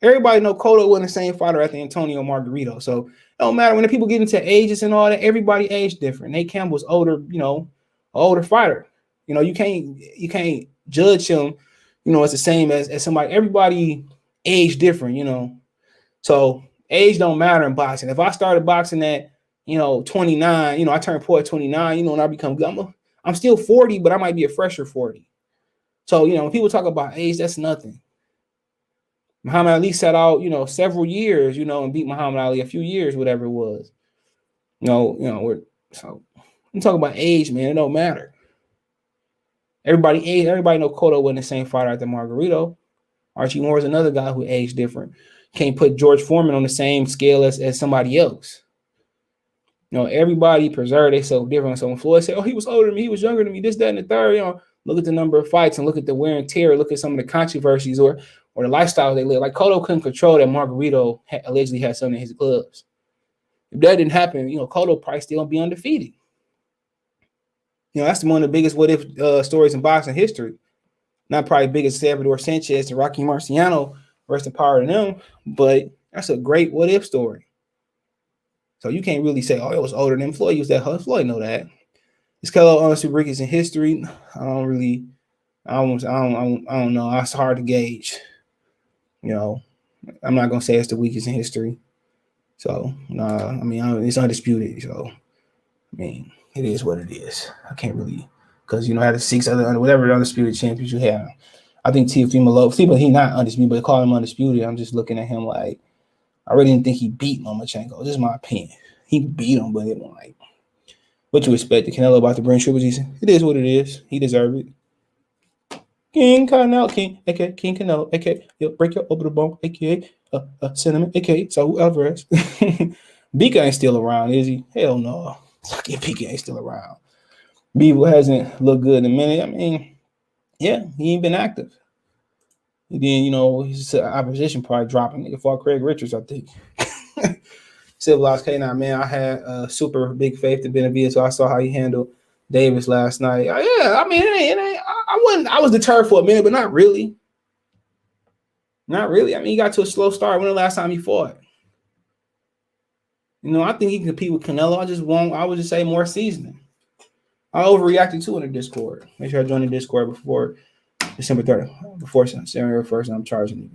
Everybody know Cotto wasn't the same fighter after Antonio Margarito. So it don't matter when the people get into ages and all that. Everybody aged different. Nate Campbell's older, older fighter. You can't judge him, as the same as somebody. Everybody age different, So age don't matter in boxing. If I started boxing at 29, I turned pro at 29, and I become good. I'm still 40, but I might be a fresher 40. So, when people talk about age, that's nothing. Muhammad Ali sat out, several years, and beat Muhammad Ali a few years, whatever it was. So I'm talking about age, man. It don't matter. Everybody know Cotto wasn't the same fighter after Margarito. Archie Moore is another guy who aged different. Can't put George Foreman on the same scale as somebody else. Everybody preserved themselves different. So when Floyd said, "Oh, he was older than me, he was younger than me," this, that, and the third, look at the number of fights and look at the wear and tear. Look at some of the controversies or the lifestyle they live. Like Cotto couldn't control that Margarito allegedly had something in his gloves. If that didn't happen, Cotto probably still be undefeated. That's one of the biggest what if stories in boxing history. Not probably biggest Salvador Sanchez and Rocky Marciano, rest in power to them, but that's a great what if story. So you can't really say, "Oh, it was older than Floyd." Used that. Floyd know that. Is Canelo honestly weakest in history? I don't know. It's hard to gauge. I'm not gonna say it's the weakest in history. So it's undisputed. So it is what it is. I can't really, because out of 6 other whatever undisputed champions you have, I think Teofimo, he's not undisputed, but they call him undisputed. I'm just looking at him like I really didn't think he beat Lomachenko. This is my opinion. He beat him, but it wasn't like what you expect. The Canelo about to bring Triple G. It is what it is. He deserved it. King Canelo, aka break your over the bone, aka Cinnamon, aka Saul Alvarez. Bika ain't still around, is he? Hell no. Bika ain't still around. Beaver hasn't looked good in a minute. Yeah, he ain't been active. And then, his opposition probably dropping. Nigga fought Craig Richards, I think. Civilized K9, man. I had super big faith in Benavidez, so I saw how he handled Davis last night. I was deterred for a minute, but not really. Not really. He got to a slow start. When the last time he fought? I think he can compete with Canelo. I would just say more seasoning. I overreacted too in the Discord. Make sure I join the Discord before December 30th, before January 1st, and I'm charging you.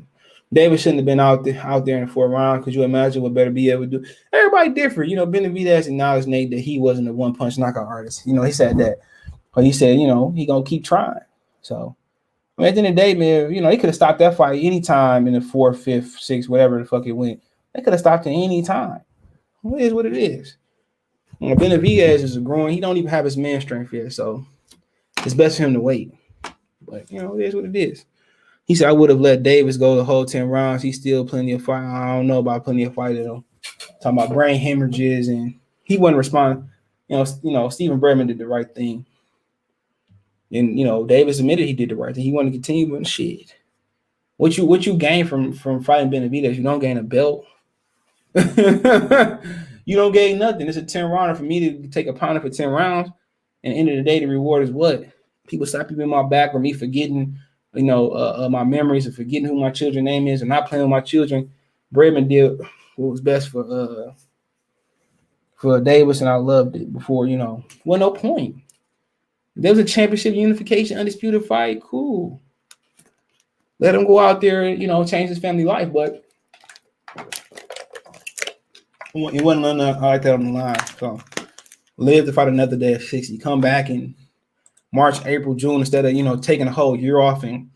Davis shouldn't have been out there in the 4th round. Could you imagine what Beterbiev would do? Everybody different. Benavidez acknowledged Nate that he wasn't a one-punch knockout artist. He said that. But he said, he going to keep trying. So, at the end of the day, man, he could have stopped that fight anytime in the 4th, 5th, 6th, whatever the fuck it went. They could have stopped it any time. It is what it is. Benavidez is growing. He don't even have his man strength yet, so it's best for him to wait. But, it is what it is. He said, I would have let Davis go the whole 10 rounds. He's still plenty of fight. I don't know about plenty of fight, though. Talking about brain hemorrhages, and he wasn't responding. Stephen Bredman did the right thing. And, Davis admitted he did the right thing. He wanted to continue, but shit. What you gain from fighting Benavidez? You don't gain a belt. You don't gain nothing. It's a 10 rounder. For me to take a opponent for 10 rounds, and at the end of the day, the reward is what? People slapping in my back or me forgetting, my memories and forgetting who my children's name is and not playing with my children. Bredman did what was best for Davis, and I loved it before, well, no point. There was a championship unification undisputed fight. Cool. Let him go out there, change his family life, but it wasn't nothing like that on the line. So live to fight another day at 60. Come back in March, April, June instead of, taking a whole year off and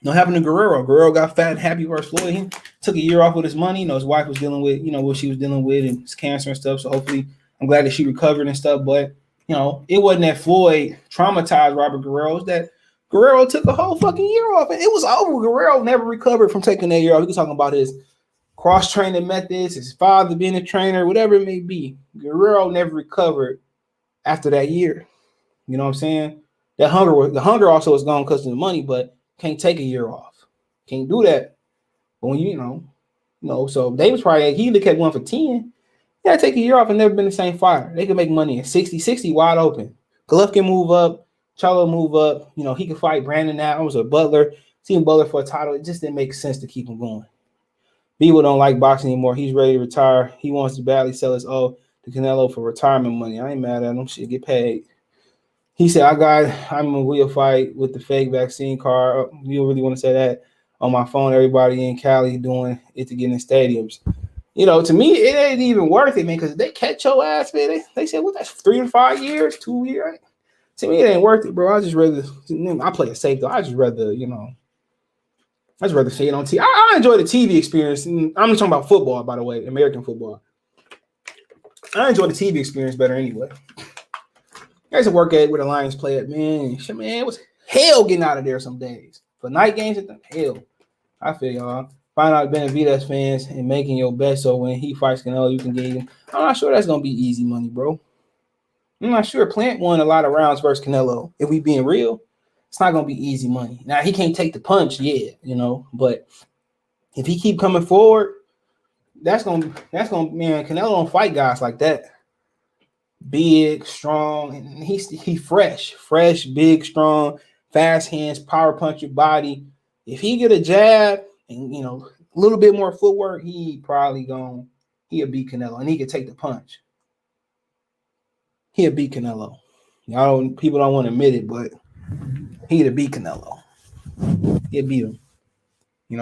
having a Guerrero. Guerrero got fat and happy versus Floyd. He took a year off with his money. His wife was dealing with, what she was dealing with and his cancer and stuff. So hopefully I'm glad that she recovered and stuff. But, it wasn't that Floyd traumatized Robert Guerrero. It was that Guerrero took a whole fucking year off. And it was over. Guerrero never recovered from taking that year off. He was talking about his cross-training methods, his father being a trainer, whatever it may be. Guerrero never recovered after that year. You know what I'm saying? The hunger also is gone because of the money, but can't take a year off. Can't do that. But when so Davis probably he look at 1 for 10. Yeah, take a year off and never been the same fighter. They can make money at 60 wide open. Golovkin move up, Charlo move up. He could fight Brandon Adams or Butler. Team Butler for a title. It just didn't make sense to keep him going. People don't like boxing anymore. He's ready to retire. He wants to badly sell his to Canelo for retirement money. I ain't mad at him. Shit, get paid. He said, I'm a Munguia fight with the fake vaccine card. You really want to say that? On my phone, everybody in Cali doing it to get in stadiums. To me, it ain't even worth it, man, because they catch your ass, man. They said, that's 3 to 5 years, 2 years. To me, it ain't worth it, bro. I just rather, I play it safe, though. I just rather see it on TV. I enjoy the TV experience. I'm talking about football, by the way, American football. I enjoy the TV experience better anyway. I used to work with a Lions player, man. Shit, man, it was hell getting out of there some days. For night games, hell. I feel y'all. Find out Benavidez fans and making your bet so when he fights Canelo, you can get him. I'm not sure that's going to be easy money, bro. I'm not sure. Plant won a lot of rounds versus Canelo. If we being real, it's not going to be easy money. Now, he can't take the punch, but if he keep coming forward, that's going to, man, Canelo don't fight guys like that. Big, strong, and he fresh, big, strong, fast hands, power punch your body. If he get a jab and a little bit more footwork, he'll beat Canelo, and he could take the punch. He'll beat Canelo. People don't want to admit it, but he'll beat Canelo. He'll beat him.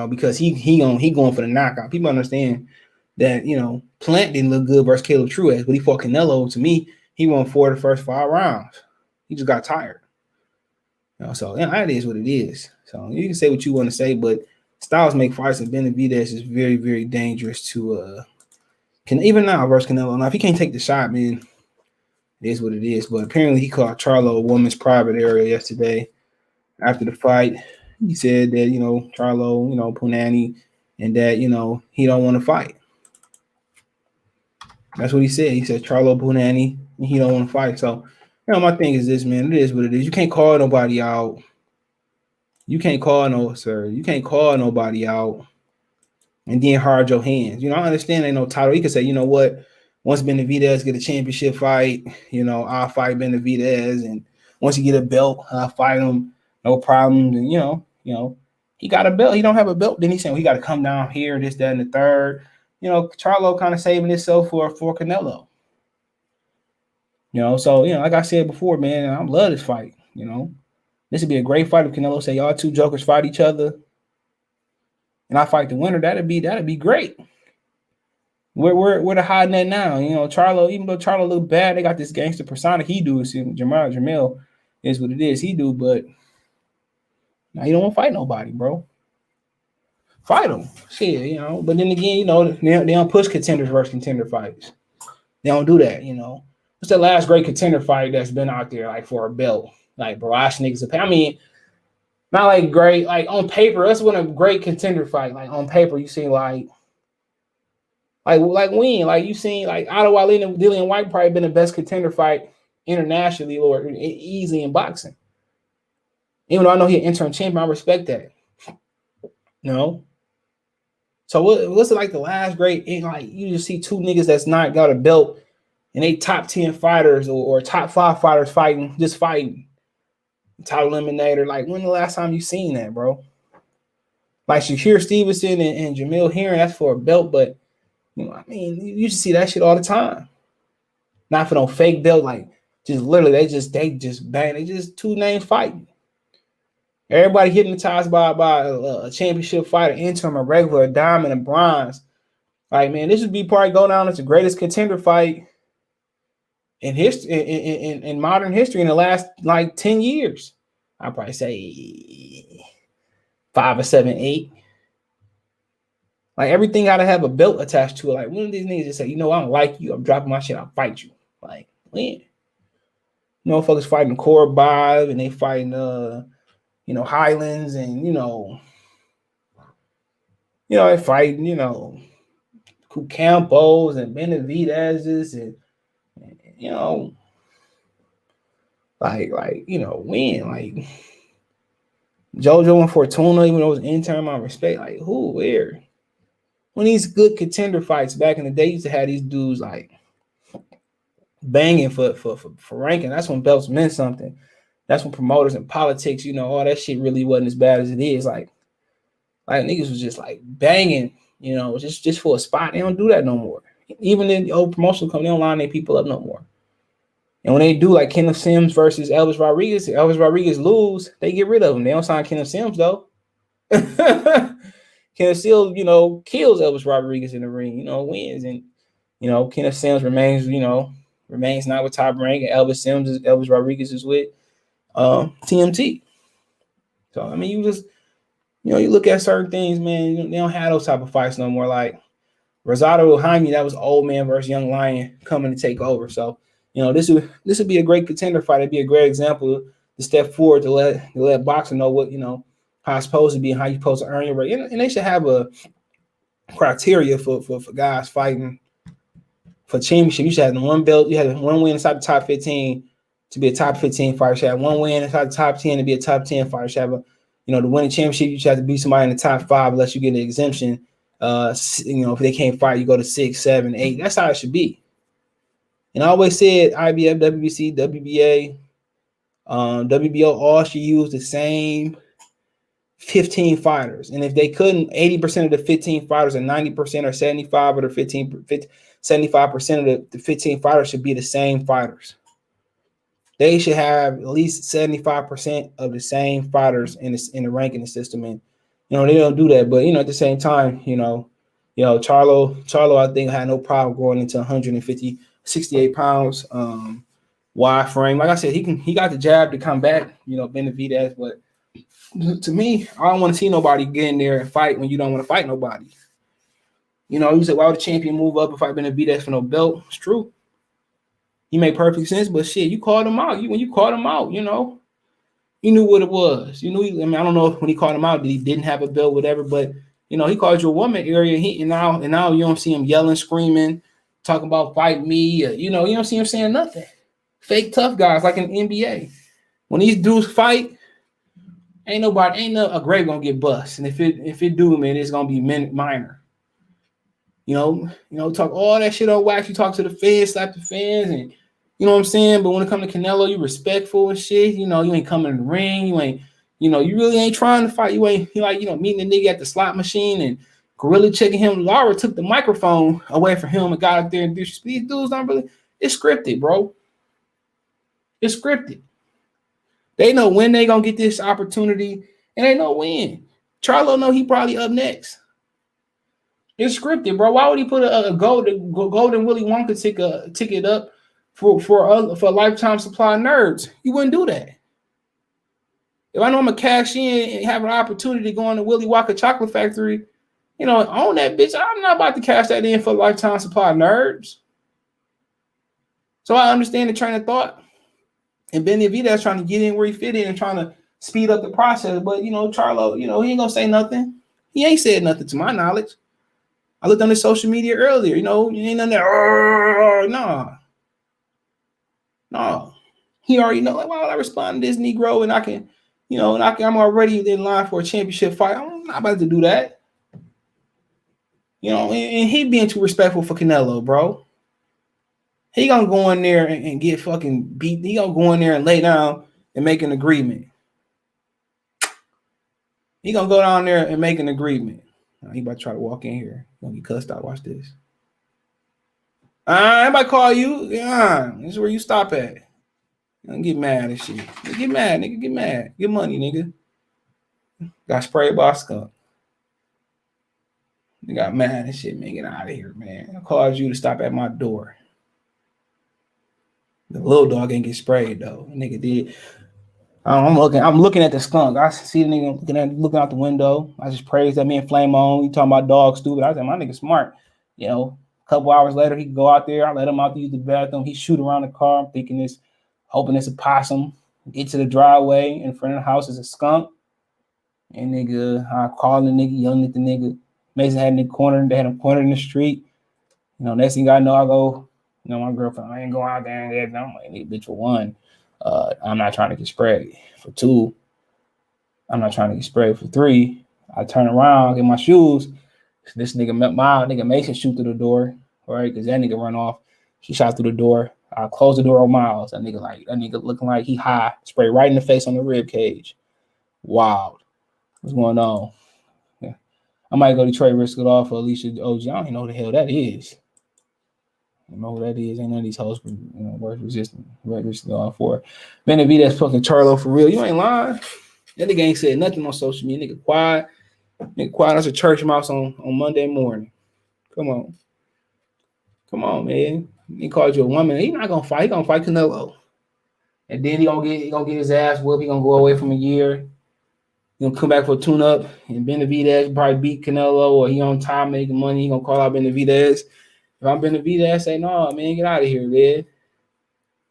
Because he going for the knockout. People understand that Plant didn't look good versus Caleb Truex, but he fought Canelo. To me, he won 4 of the first 5 rounds. He just got tired. So that is what it is. So you can say what you want to say, but styles make fights, and Benavidez is very, very dangerous to even now versus Canelo. Now, if he can't take the shot, man, it is what it is. But apparently he called Charlo a woman's private area yesterday after the fight. He said that, Charlo, punani, and that, he don't want to fight. That's what he said. He said Charlo punani, and he don't want to fight. So, my thing is this, man. It is what it is. You can't call nobody out. You can't call nobody out and then hard your hands. I understand ain't no title. You can say, what? Once Benavidez get a championship fight, I'll fight Benavidez. And once he get a belt, I'll fight him. No problem. And, he got a belt. He don't have a belt. Then he's saying he got to come down here, this, that, and the third. Charlo kind of saving himself for Canelo. So, like I said before, man, I love this fight. This would be a great fight if Canelo say y'all two jokers fight each other and I fight the winner. That'd be great. We're the hiding at now. Charlo, even though Charlo look bad, they got this gangster persona. He do. See, Jamel is what it is. He do, but now you don't want to fight nobody, bro. Fight them. Shit, But then again, they don't push contenders versus contender fights. They don't do that, What's the last great contender fight that's been out there, like, for a belt? Like, bro, I niggas. I mean, not like great. Like, on paper, that's when a great contender fight. Like, on paper, you see, like when? Like, you seen, like, Ottawa and Dillian White probably been the best contender fight internationally or easily in boxing. Even though I know he's an interim champion, I respect that. So what's it like the last great? Like, you just see two niggas that's not got a belt and they top 10 fighters or top 5 fighters fighting. Title eliminator. Like, when the last time you seen that, bro? Like Shakir Stevenson and Jamil Heron, that's for a belt, but you just see that shit all the time. Not for no fake belt, like just literally they just bang, they just two names fighting. Everybody hypnotized by a championship fighter, interim, a regular, a diamond, a bronze. Like, man, this would be probably go down as the greatest contender fight in history, in modern history in the last like 10 years. I'd probably say 5 or 7, 8. Like, everything got to have a belt attached to it. Like, one of these niggas just say, I don't like you. I'm dropping my shit. I'll fight you. Like, when? Motherfuckers fighting Korbayev and they fighting, Highlands and, they fighting, Campos and Benavidez's and when? Like, JoJo and Fortuna, even though it was intern, I respect. Like, who, where? When these good contender fights back in the day, used to have these dudes like banging for ranking. That's when belts meant something. That's when promoters and politics, all that shit really wasn't as bad as it is. Like niggas was just like banging You know, just for a spot. They don't do that no more. Even in the old promotional company, they don't line their people up no more. And when they do, like Kenneth Sims versus Elvis Rodriguez lose, they get rid of him. They don't sign Kenneth Sims, though. Kenneth Sims, you know, kills Elvis Rodriguez in the ring, you know, wins. And, you know, Kenneth Sims remains not with Top Rank. And Elvis Rodriguez is with TMT. So, I mean, you look at certain things, man, they don't have those type of fights no more. Like Rosado Jaime, that was old man versus young lion coming to take over. So, you know, this would be a great contender fight. It'd be a great example to step forward to let boxing know what, you know, how it's supposed to be and how you're supposed to earn your right. And they should have a criteria for guys fighting for championship. You should have one belt. You had one win inside the top 15 to be a top 15 fighter. You should have one win inside the top 10 to be a top 10 fighter. You should have to win a championship, you should have to be somebody in the top 5 unless you get an exemption. If they can't fight, you go to 6, 7, 8. That's how it should be. And I always said IBF, WBC, WBA, WBO all should use the same 15 fighters. And if they couldn't, 80% of the 15 fighters, or 90% or 75 of the 75% of the 15 fighters should be the same fighters. They should have at least 75% of the same fighters in the ranking system. And, you know, they don't do that. But, you know, at the same time, Charlo, I think, had no problem going into 68 pounds, wide frame. Like I said, he got the jab to come back, you know, Benavidez. But to me, I don't want to see nobody get in there and fight when you don't want to fight nobody. You know, you said, why would the champion move up if I've been a Benavidez for no belt? It's true. He made perfect sense, but shit, you called him out. When you called him out, you know, you knew what it was. You knew. I don't know when he called him out that he didn't have a belt, whatever. But you know, he called you a woman area. And now you don't see him yelling, screaming, talking about fight me. You don't see him saying nothing. Fake tough guys like in the NBA. When these dudes fight, ain't a grave gonna get bust. And if it do, man, it's gonna be minor. You know, talk all that shit on wax. You talk to the fans, slap the fans, and you know what I'm saying? But when it comes to Canelo, you respectful and shit. You know, you ain't coming in the ring. You ain't, you really ain't trying to fight. You meeting the nigga at the slot machine and gorilla checking him. Laura took the microphone away from him and got up there and disrespect. These dudes don't really, it's scripted, bro. It's scripted. They know when they gonna get this opportunity, and they know when. Charlo know he probably up next. It's scripted, bro. Why would he put a golden Willy Wonka ticket up for a lifetime supply of nerds? You wouldn't do that. If I know I'm gonna cash in and have an opportunity to go on the Willy Wonka chocolate factory, you know, own that bitch, I'm not about to cash that in for a lifetime supply of nerds. So I understand the train of thought. And Benavidez trying to get in where he fit in and trying to speed up the process. But, you know, Charlo, you know, he ain't gonna say nothing. He ain't said nothing to my knowledge. I looked on his social media earlier, you know, you ain't nothing there. No. He already know, like, why would I respond to this Negro and I can, you know, and I'm already in line for a championship fight. I'm not about to do that. You know, and he being too respectful for Canelo, bro. He gonna go in there and get fucking beat. He gonna go in there and lay down and make an agreement. He gonna go down there and make an agreement. He about to try to walk in here. He's gonna get cussed out. Watch this. Everybody call you. Yeah, this is where you stop at. Don't get mad and shit. Get mad, nigga. Get mad. Get money, nigga. Got sprayed by a skunk. They got mad and shit, man. Get out of here, man. I called you to stop at my door. The little dog ain't get sprayed though. The nigga did. I'm looking at the skunk. I see the nigga looking out the window. I just praised that man Flame On. You talking about dog stupid. I said, my nigga smart. You know, a couple hours later, he can go out there. I let him out to use the bathroom. He shoot around the car. I'm hoping it's a possum. Get to the driveway. In front of the house is a skunk. And nigga, I called the nigga, yelling at the nigga. Mason had him cornered. They had him cornered in the street. You know, next thing I know, I go, you know, my girlfriend, I ain't going out there and everything. I'm like, hey, bitch, for one, I'm not trying to get sprayed. For two, I'm not trying to get sprayed. For three, I turn around, get my shoes. This nigga Mason shoot through the door, right? Because that nigga run off. She shot through the door. I closed the door on Miles. That nigga looking like he high, spray right in the face on the rib cage. Wild. What's going on? Yeah. I might go Detroit, risk it all for Alicia OG. I don't even know who the hell that is. I don't know who that is. Ain't none of these hoes worth resisting. Risk it all for. Benavidez fucking Charlo for real. You ain't lying. That nigga ain't said nothing on social media. Nigga quiet. Nigga quiet as a church mouse on Monday morning. Come on. Come on, man. He called you a woman. He not gonna fight. He gonna fight Canelo. And then he gonna get his ass whooped. He gonna go away from a year. He gonna come back for a tune-up. And Benavidez probably beat Canelo, or he on time making money. He gonna call out Benavidez. If I'm Benavidez, say, no, man, get out of here, man.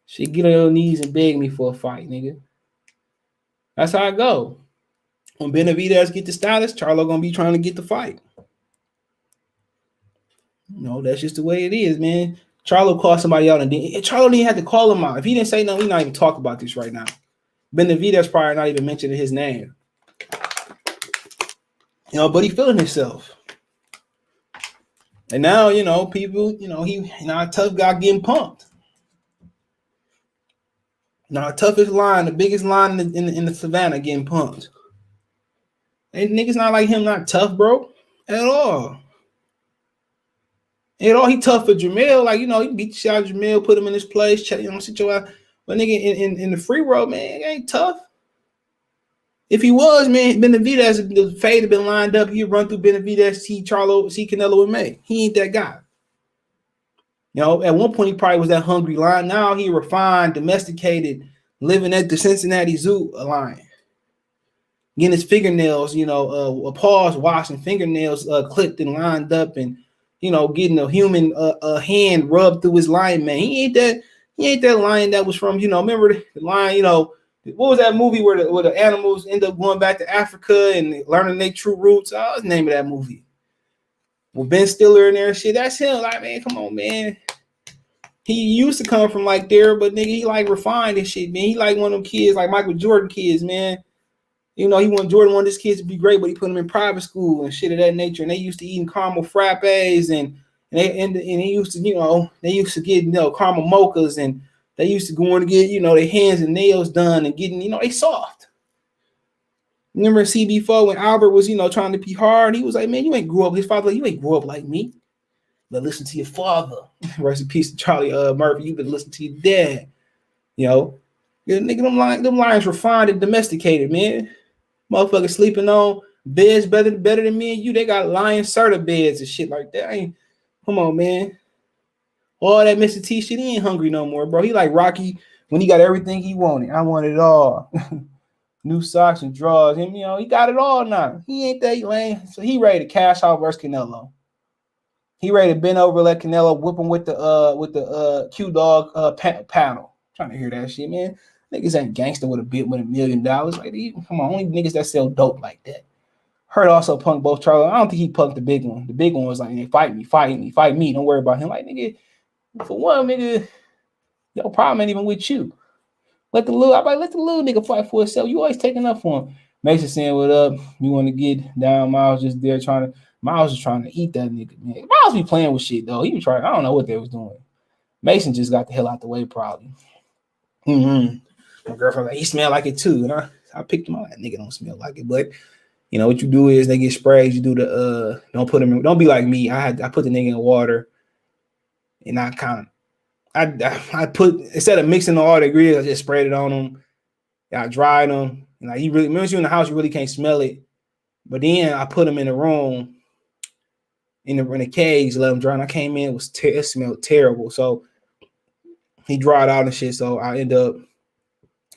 Shit, get on your knees and beg me for a fight, nigga. That's how I go. When Benavidez get the status, Charlo gonna be trying to get the fight. That's just the way it is, man. Charlo called somebody out, and Charlo didn't have to call him out. If he didn't say nothing, we not even talk about this right now. Benavidez probably not even mentioning his name. But he feeling himself. And now, people, he a tough guy getting pumped. Now, the toughest line, the biggest line in the savannah getting pumped. And niggas not like him, not tough, bro, at all. At all, he tough for Jamel. Like, he beat the shit out of Jamel, put him in his place, sit your ass. But nigga, in the free world, man, it ain't tough. If he was, man, Benavidez, the fade had been lined up. He'd run through Benavidez, see Charlo, see Canelo and May. He ain't that guy. At one point, he probably was that hungry lion. Now he refined, domesticated, living at the Cincinnati Zoo lion. Getting his fingernails, paws washed and fingernails clipped and lined up, and getting a human hand rubbed through his lion, man. He ain't that lion that was from, remember the lion, what was that movie where the animals end up going back to Africa and learning their true roots? What's the name of that movie? Well, Ben Stiller in there and shit. That's him. Like, man, come on, man. He used to come from like there, but nigga, he like refined and shit, man. He like one of them kids, like Michael Jordan kids, man. Jordan wanted his kids to be great, but he put them in private school and shit of that nature. And they used to eating caramel frappes and he used to, they used to get caramel mochas, and they used to go and get their hands and nails done and getting they soft. Remember CB4 when Albert was trying to be hard, he was like, man, you ain't grew up. His father, you ain't grew up like me. But listen to your father. Rest in peace to Charlie Murphy. You better listen to your dad. Nigga, them lions refined and domesticated, man. Motherfuckers sleeping on beds better than me and you. They got lion Serta beds and shit like that. Come on, man. All that Mr. T shit, he ain't hungry no more, bro. He like Rocky when he got everything he wanted. I want it all. New socks and drawers. And, he got it all now. He ain't that lame. So he ready to cash out versus Canelo. He ready to bend over, let Canelo whip him with the Q Dog paddle. Trying to hear that shit, man. Niggas ain't gangster with $1 million. Like, come on, only niggas that sell dope like that. Heard also punked both Charlo. I don't think he punked the big one. The big one was like, hey, fight me. Don't worry about him. Like, nigga, for one, nigga, your problem ain't even with you. Let the little nigga fight for himself. You always taking up for him. Mason saying, what up? You want to get down? Miles just there Miles was trying to eat that nigga, man. Miles be playing with shit, though. He was trying, I don't know what they was doing. Mason just got the hell out the way, probably. My girlfriend like, he smelled like it too. And I picked him out. That nigga don't smell like it. But what you do is they get sprayed. You do the don't put them in, don't be like me. I put the nigga in water, and I put, instead of mixing all the ingredients, I just sprayed it on him. I dried him. And like, he really, once you're in the house, you really can't smell it. But then I put him in the room, in the cage, let him dry. And I came in, it smelled terrible. So he dried out and shit. So I end up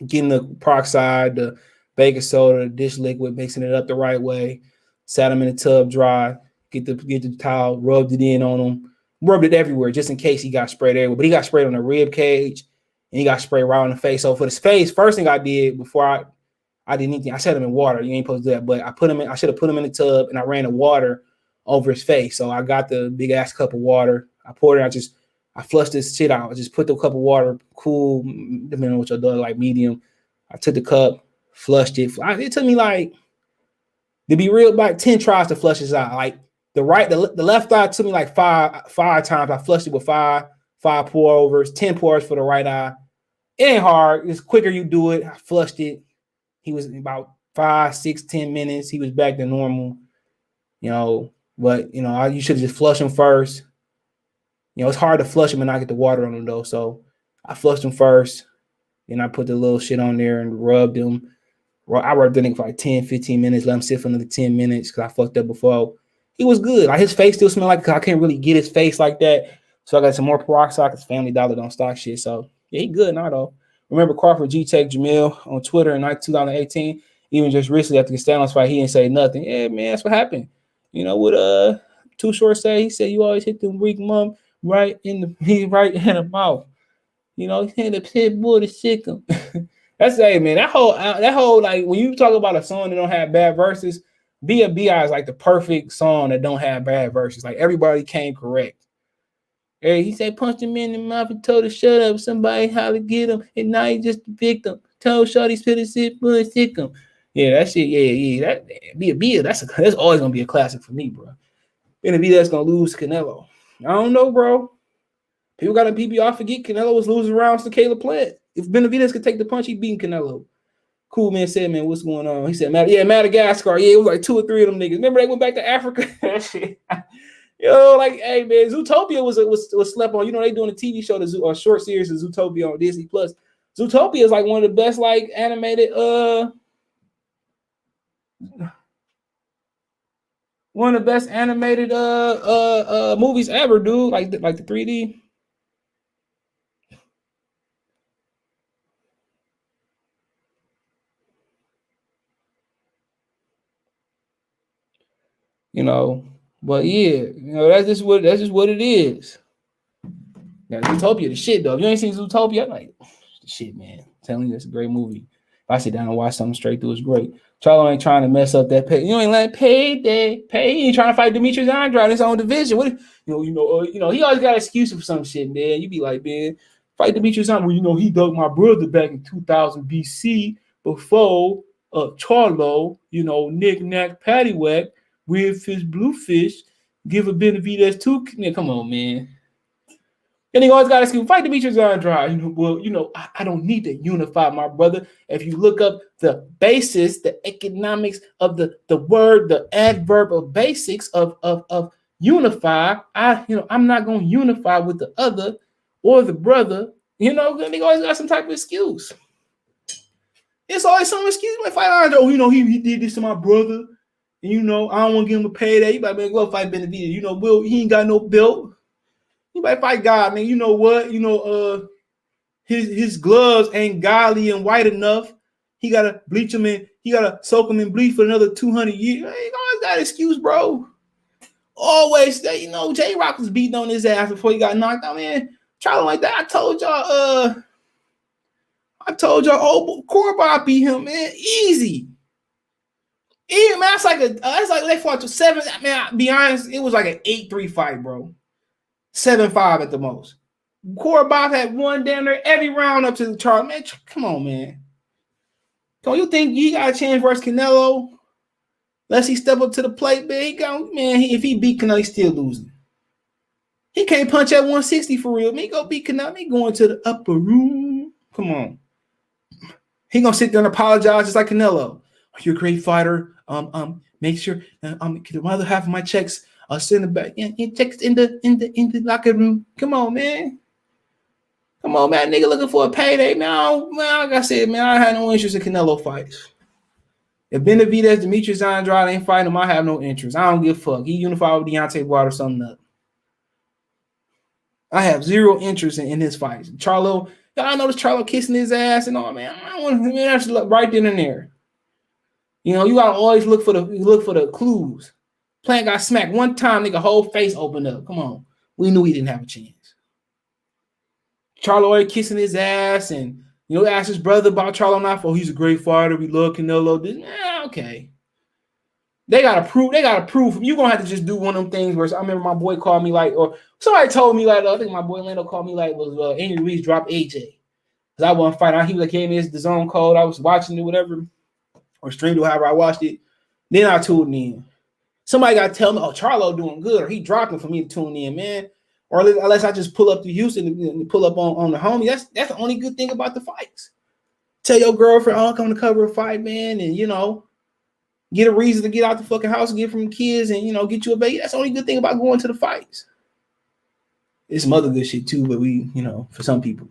getting the peroxide, the baking soda, the dish liquid, mixing it up the right way. Sat him in the tub dry. Get the towel, rubbed it in on him, rubbed it everywhere just in case he got sprayed everywhere. But he got sprayed on the rib cage, and he got sprayed right on the face. So for his face, first thing I did before I did anything, I set him in water. You ain't supposed to do that, but I should have put him in the tub, and I ran the water over his face. So I got the big ass cup of water. I poured it. I flushed this shit out. I just put the cup of water, cool, depending on what your dog like, medium. I took the cup, flushed it. It took me like, to be real, about 10 tries to flush this out. Like the left eye took me like five times. I flushed it with five pour overs, 10 pours for the right eye. It ain't hard. It's quicker you do it. I flushed it. He was about 5, 6, 10 minutes. He was back to normal. But you should just flush them first. It's hard to flush them and not get the water on them though. So I flushed them first, and I put the little shit on there and rubbed them. I rubbed the nigga for like 10, 15 minutes, let him sit for another 10 minutes because I fucked up before. He was good. Like his face still smelled like, I can't really get his face like that. So I got some more peroxide because Family Dollar don't stock shit. So yeah, he good now though. Remember Crawford G-Tech Jamil on Twitter in 2018. Even just recently after the Stanley's fight, he didn't say nothing. Yeah, man, that's what happened. What Too Short say? He said you always hit the weak mom right in the mouth. He hit the pit bull to sick him. That's man. That whole like when you talk about a song that don't have bad verses, B.I. is like the perfect song that don't have bad verses. Like everybody came correct. Hey, he said punched him in the mouth and told her shut up. Somebody hollered get him, and now he just the victim. Told Shorty spit his shit, bull sick him. Yeah, that shit. Yeah. That B.I. That's always gonna be a classic for me, bro. Benavidez gonna lose to Canelo. I don't know, bro. People got to PBR forget Canelo was losing rounds to Caleb Plant. If Benavidez could take the punch, he beat Canelo. Cool man said, man, what's going on? He said, Madagascar. Yeah, it was like 2 or 3 of them niggas. Remember they went back to Africa? That shit. Like, hey man, Zootopia was slept on. They doing a TV show, or short series of Zootopia on Disney Plus. Zootopia is like one of the best like animated movies ever, dude. Like the 3D. But yeah, that's just what it is. Now, Zootopia, the shit though. If you ain't seen Zootopia, I'm like, the shit, man. I'm telling you, it's a great movie. If I sit down and watch something straight through, it's great. Charlo ain't trying to mess up that pay. You ain't like payday. He ain't trying to fight Demetrius Andrade in his own division. What he always got an excuse for some shit, man. You be like, man, fight Demetrius Andrade. He dug my brother back in 2000 BC before Charlo, knick knack paddywhack. Weird fish, blue fish, give a Benavidez 2. Yeah, come on, man. And he always got to excuse, fight Demetrius Andrade. I don't need to unify my brother. If you look up the basis, the economics of the word, the adverb of basics of unify, I'm not going to unify with the other or the brother. He always got some type of excuse. It's always some excuse. Like, fight Andrade. He did this to my brother. And I don't want to give him a payday. You better go fight Benavidez. Will, he ain't got no belt. You better fight God, man. You know what? His gloves ain't godly and white enough. He gotta bleach them in. He gotta soak them in bleach for another 200 years. He always got an excuse, bro. Always, J-Rock was beating on his ass before he got knocked out, man. Charlo like that. I told y'all. Oh, Corbar beat him, man. Easy. Yeah, man, that's like they fought to 7. I mean, I'll be honest, it was like an 8-3 fight, bro. 7-5 at the most. Korobov had won damn near every round up to the Charlo. Man, come on, man. Don't you think he got a chance versus Canelo? Unless he step up to the plate, man. If he beat Canelo, he's still losing. He can't punch at 160 for real. Me go beat Canelo. He going to the upper room. Come on. He gonna sit there and apologize just like Canelo. You're a great fighter. Make sure the other half of my checks are send it back. Checks in the locker room. Come on, man. Nigga looking for a payday. Man, like I said, man, I had no interest in Canelo fights. If Benavidez, Demetrius Andrade ain't fighting him, I have no interest. I don't give a fuck. He unified with Deontay Wilder or something up. I have zero interest in his fights. Charlo, y'all notice Charlo kissing his ass and all, man. I want to that's right then and there. You gotta always look for the clues. Plant got smacked one time, nigga, whole face opened up. Come on. We knew he didn't have a chance. Charlo already kissing his ass and asked his brother about Charlo not for he's a great fighter. We love Canelo. Okay. They gotta prove. You're gonna have to just do one of them things where I remember my boy called me like, or somebody told me like, I think my boy Lando called me like was Andy Ruiz dropped AJ. Because I wasn't fighting. He was like, gave me the zone code. I was watching it, whatever, or streamed it, however I watched it. Then I tuned in. Somebody got to tell me, oh, Charlo doing good, or he dropping for me to tune in, man. Or unless I just pull up to Houston and pull up on the homie. That's the only good thing about the fights. Tell your girlfriend, oh, come to cover a fight, man, and, give get a reason to get out the fucking house and get from kids and, you know, get you a baby. That's the only good thing about going to the fights. It's some other good shit too, but we, you know, for some people,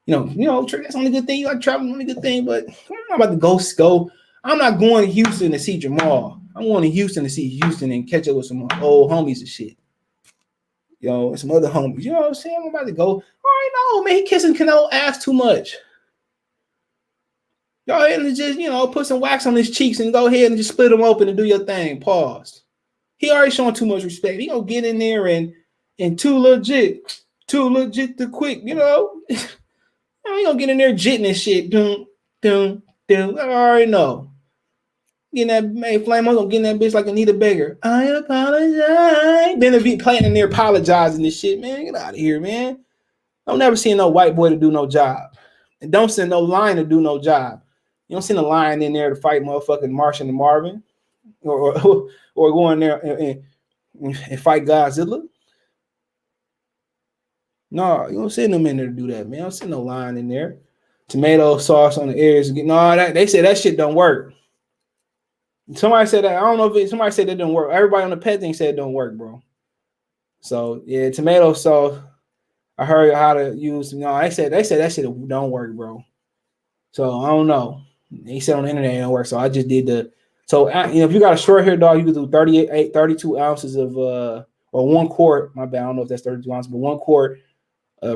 you know, that's the only good thing. You like traveling, only good thing, but I'm not about to go. I'm not going to Houston to see Jamal. I'm going to Houston to see Houston and catch up with some old homies and shit. You know, and some other homies. You know what I'm saying? I'm about to go. All right, no, man, he kissing Canelo ass too much. Go ahead and just, you know, put some wax on his cheeks and go ahead and just split them open and do your thing. Pause. He already showing too much respect. He gonna get in there and too legit to quick, you know. He gonna get in there jitting and shit. Doom. I already know. Getting that man flame, I'm gonna get in that bitch like Anita Baker. I apologize. Benavidez playing in there apologizing this shit, man. Get out of here, man. I'm never seeing no white boy to do no job. And don't send no lion to do no job. You don't send a lion in there to fight motherfucking Martian and Marvin. Or go in there and fight Godzilla. No, you don't send them in there to do that, man. Don't send no lion in there. Tomato sauce on the ears. No, they said that shit don't work. Somebody said that. I don't know if somebody said that didn't work. Everybody on the pet thing said it don't work, bro. So yeah, tomato sauce. I heard how to use. No, they said that shit don't work, bro. So I don't know. They said on the internet it don't work. So I just did the. So you know, if you got a short hair dog, you can do 32 ounces of or 1 quart. My bad. I don't know if that's 32 ounces, but 1 quart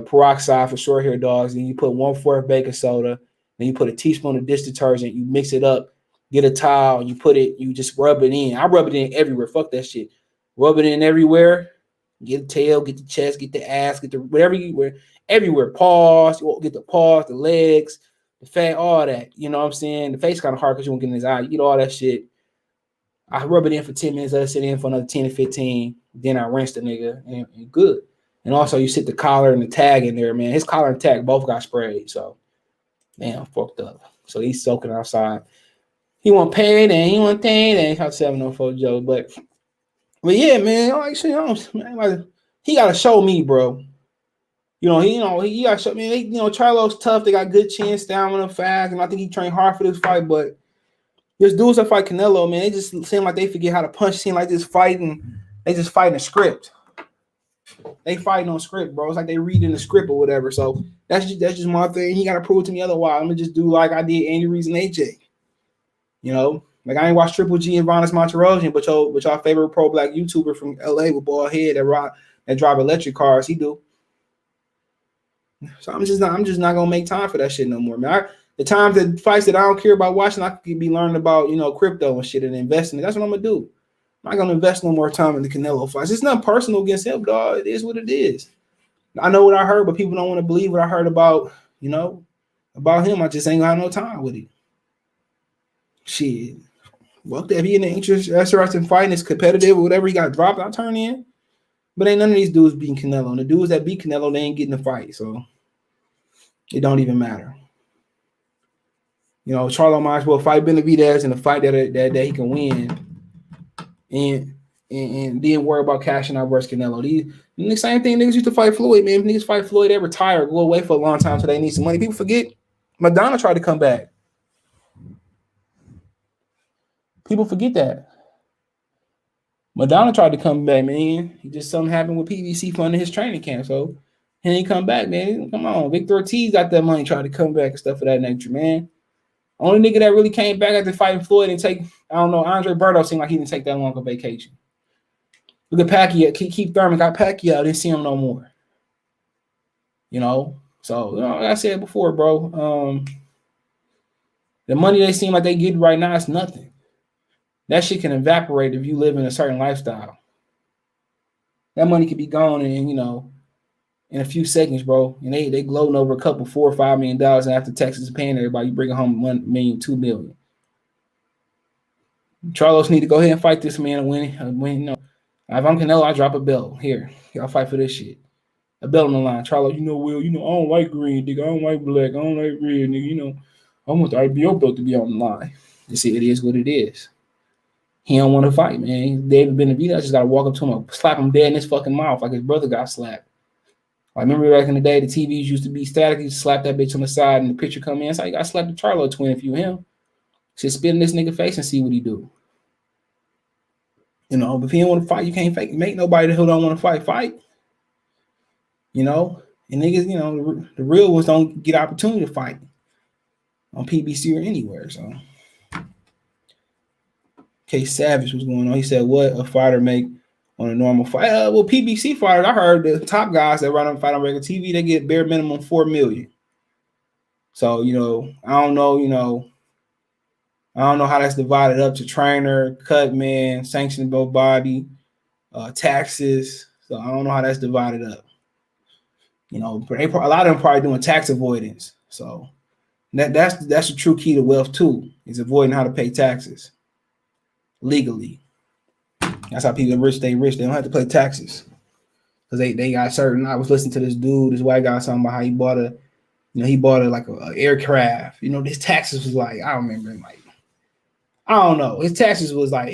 peroxide for short hair dogs. And you put 1/4 baking soda. Then you put a teaspoon of dish detergent. You mix it up. Get a towel, you just rub it in. I rub it in everywhere. Fuck that shit. Rub it in everywhere. Get the tail, get the chest, get the ass, get the whatever you wear. Everywhere. Paws, get the paws, the legs, the fat, all that. You know what I'm saying? The face kind of hard because you won't get in his eye. You get all that shit. I rub it in for 10 minutes, let it sit in for another 10 to 15. Then I rinse the nigga and good. And also you sit the collar and the tag in there, man. His collar and tag both got sprayed. So, man, I'm fucked up. So he's soaking outside. He want paid and he want thing and how 704 Joe, but yeah, man, like shit, he gotta show me, bro. He gotta show me. Charlo's tough. They got good chin, stamina, fast, and I think he trained hard for this fight. But there's dudes that fight Canelo, man. They just seem like they forget how to punch. Seem like they just fighting a script. They fighting on script, bro. It's like they reading the script or whatever. So that's just my thing. He gotta prove it to me otherwise. I'm gonna just do like I did Andy Reese and AJ. You know, like I ain't watched Triple G and Vanis Monterosian, but y'all favorite pro black YouTuber from LA with bald head that drive electric cars, he do. So I'm just not gonna make time for that shit no more, man. The times that fights that I don't care about watching, I could be learning about, you know, crypto and shit and investing. That's what I'm gonna do. I'm not gonna invest no more time in the Canelo fights. It's not personal against him, dog. It is what it is. I know what I heard, but people don't want to believe what I heard about, you know, about him. I just ain't got no time with it. Shit. Well, if he in the interesting fighting, is competitive or whatever, he got dropped, I'll turn in. But ain't none of these dudes beating Canelo. And the dudes that beat Canelo, they ain't getting the fight. So it don't even matter. You know, Charlo might as well fight Benavidez in a fight that he can win. And then worry about cashing out versus Canelo. The same thing niggas used to fight Floyd, man. If niggas fight Floyd, they retire, go away for a long time so they need some money. People forget Madonna tried to come back. People forget that. Madonna tried to come back, man. Something happened with PVC funding his training camp, so he ain't come back, man. Come on. Victor Ortiz got that money, tried to come back and stuff of that nature, man. Only nigga that really came back after fighting Floyd and Andre Berto seemed like he didn't take that long of a vacation. Look at Pacquiao. Keith Thurman got Pacquiao. Didn't see him no more. You know? So, like I said before, bro, the money they seem like they get right now is nothing. That shit can evaporate if you live in a certain lifestyle. That money could be gone in a few seconds, bro. And they gloating over a couple $4 or $5 million, and after Texas is paying everybody, you bring home $1 million, $2 million. Charlos need to go ahead and fight this man and win. If I'm Canelo, I drop a belt. Here, y'all fight for this shit. A belt on the line. Charlo, Will, I don't like green, nigga. I don't like black. I don't like red, nigga. I want the IBO belt to be on the line. You see, it is what it is. He don't want to fight, man. David Benavidez just got to walk up to him and slap him dead in his fucking mouth like his brother got slapped. I remember back in the day, the TVs used to be static. You just slap that bitch on the side and the picture come in. That's how you got to slap the Charlo twin if you him. Just spit in this nigga face and see what he do. You know, but if you don't want to fight, you can't make nobody who don't want to fight. You know, and niggas, you know, the real ones don't get opportunity to fight on PBC or anywhere. So, K Savage was going on. He said, "What a fighter make on a normal fight?" Well, PBC fighters, I heard the top guys that run on fight on regular TV, they get bare minimum $4 million. So, you know, I don't know how that's divided up to trainer, cut man, sanctionable body, taxes. So I don't know how that's divided up. You know, but a lot of them probably doing tax avoidance. So that's the true key to wealth too, is avoiding how to pay taxes legally. That's how people are rich. They rich. They don't have to pay taxes because they got certain. I was listening to this white guy talking about how he bought like a aircraft. You know, his taxes was like, I remember him like, I don't know. His taxes was like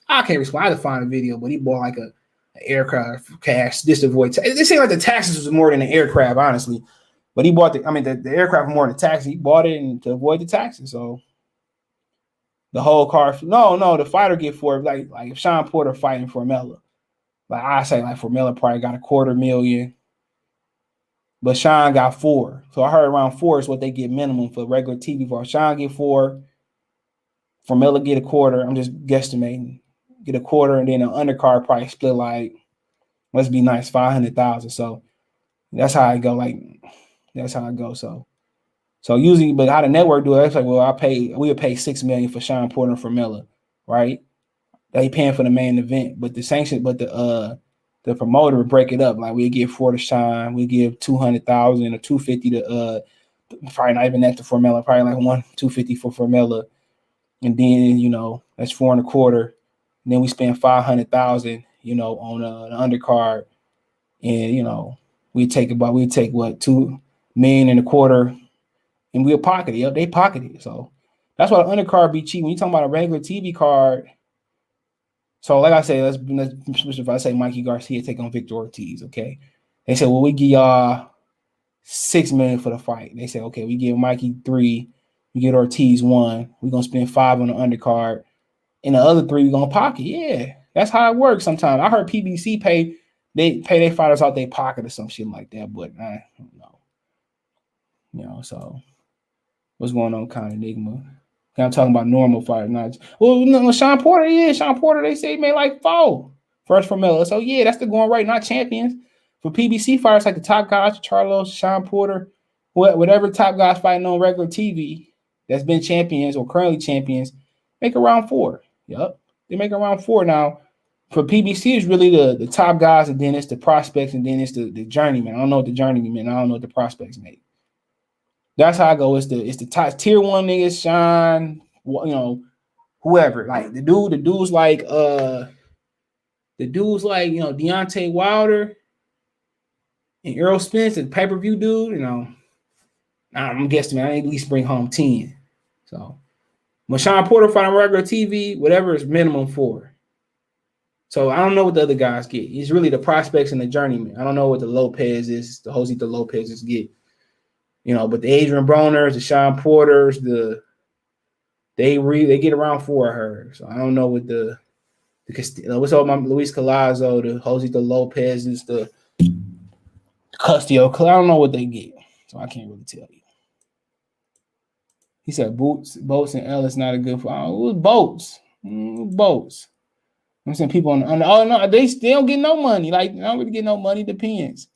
I can't respond. I had to find a video, but he bought like an aircraft cash just to avoid. It seemed like the taxes was more than the aircraft, honestly. But he bought the aircraft more than the taxes. He bought it to avoid the taxes. So the whole car, no, the fighter get for it. Like if Sean Porter fighting Formella, like I say, like Formella probably got $250,000, but Sean got $4 million. So I heard around $4 million is what they get minimum for regular TV. For Sean get $4 million. Formella get $250,000. I'm just guesstimating. Get $250,000, and then an undercard probably split like, let's be nice, $500,000. So that's how I go. So usually, but how the network do it? It's like, well, we'll pay $6 million for Sean Porter and Formella, right? They paying for the main event, but the promoter would break it up. Like we give $4 million to Sean, we give $200,000 or $250,000 to probably not even that to Formella, probably like $250,000 for Formella. And then, you know, that's $425,000. And then we spend $500,000, you know, on the undercard. And, you know, we take what, $2.25 million, and we'll pocket it. Yep, they pocket it. So that's why the undercard be cheap. When you talking about a regular TV card. So like I say, let's if I say Mikey Garcia take on Victor Ortiz, okay? They said, well, we give y'all $6 million for the fight. They said, okay, we give Mikey $3 million. We get Ortiz $1 million. We're gonna spend $5 million on the undercard, and the other $3 million we're gonna pocket. Yeah, that's how it works. Sometimes I heard PBC pay their fighters out their pocket or some shit like that, but I don't know. You know, so what's going on, Con Enigma? I'm talking about normal fighters, not no, Sean Porter. Yeah, Sean Porter. They say he made like $4 first for Miller. So yeah, that's the going rate, not champions. For PBC fighters like the top guys, Charlo, Sean Porter, whatever top guys fighting on regular TV that's been champions or currently champions, make around $4. Yep, they make around $4 now. For PBC, it's really the top guys, and then it's the prospects, and then it's the journeyman. I don't know what the journeyman. I don't know what the prospects make. That's how I go. It's the top tier 1 niggas, Sean, you know, whoever. Like the dudes like you know, Deontay Wilder and Errol Spence, and pay-per-view dude, you know. I'm guessing, man, I at least bring home 10. So when Sean Porter fight on regular TV, whatever is minimum $4. So I don't know what the other guys get. It's really the prospects and the journeyman. I don't know what the Lopez's, the Josita Lopez's get. You know, but the Adrian Broners, the Sean Porters, they get around $4, I heard. So I don't know what what's all my Luis Collazo, the Josita Lopez's, the Custio. I don't know what they get. So I can't really tell you. He said Boats and Ellis not a good fight. It was Boats. Boats. I'm saying people on no, they don't get no money. Like, they don't really get no money. Depends.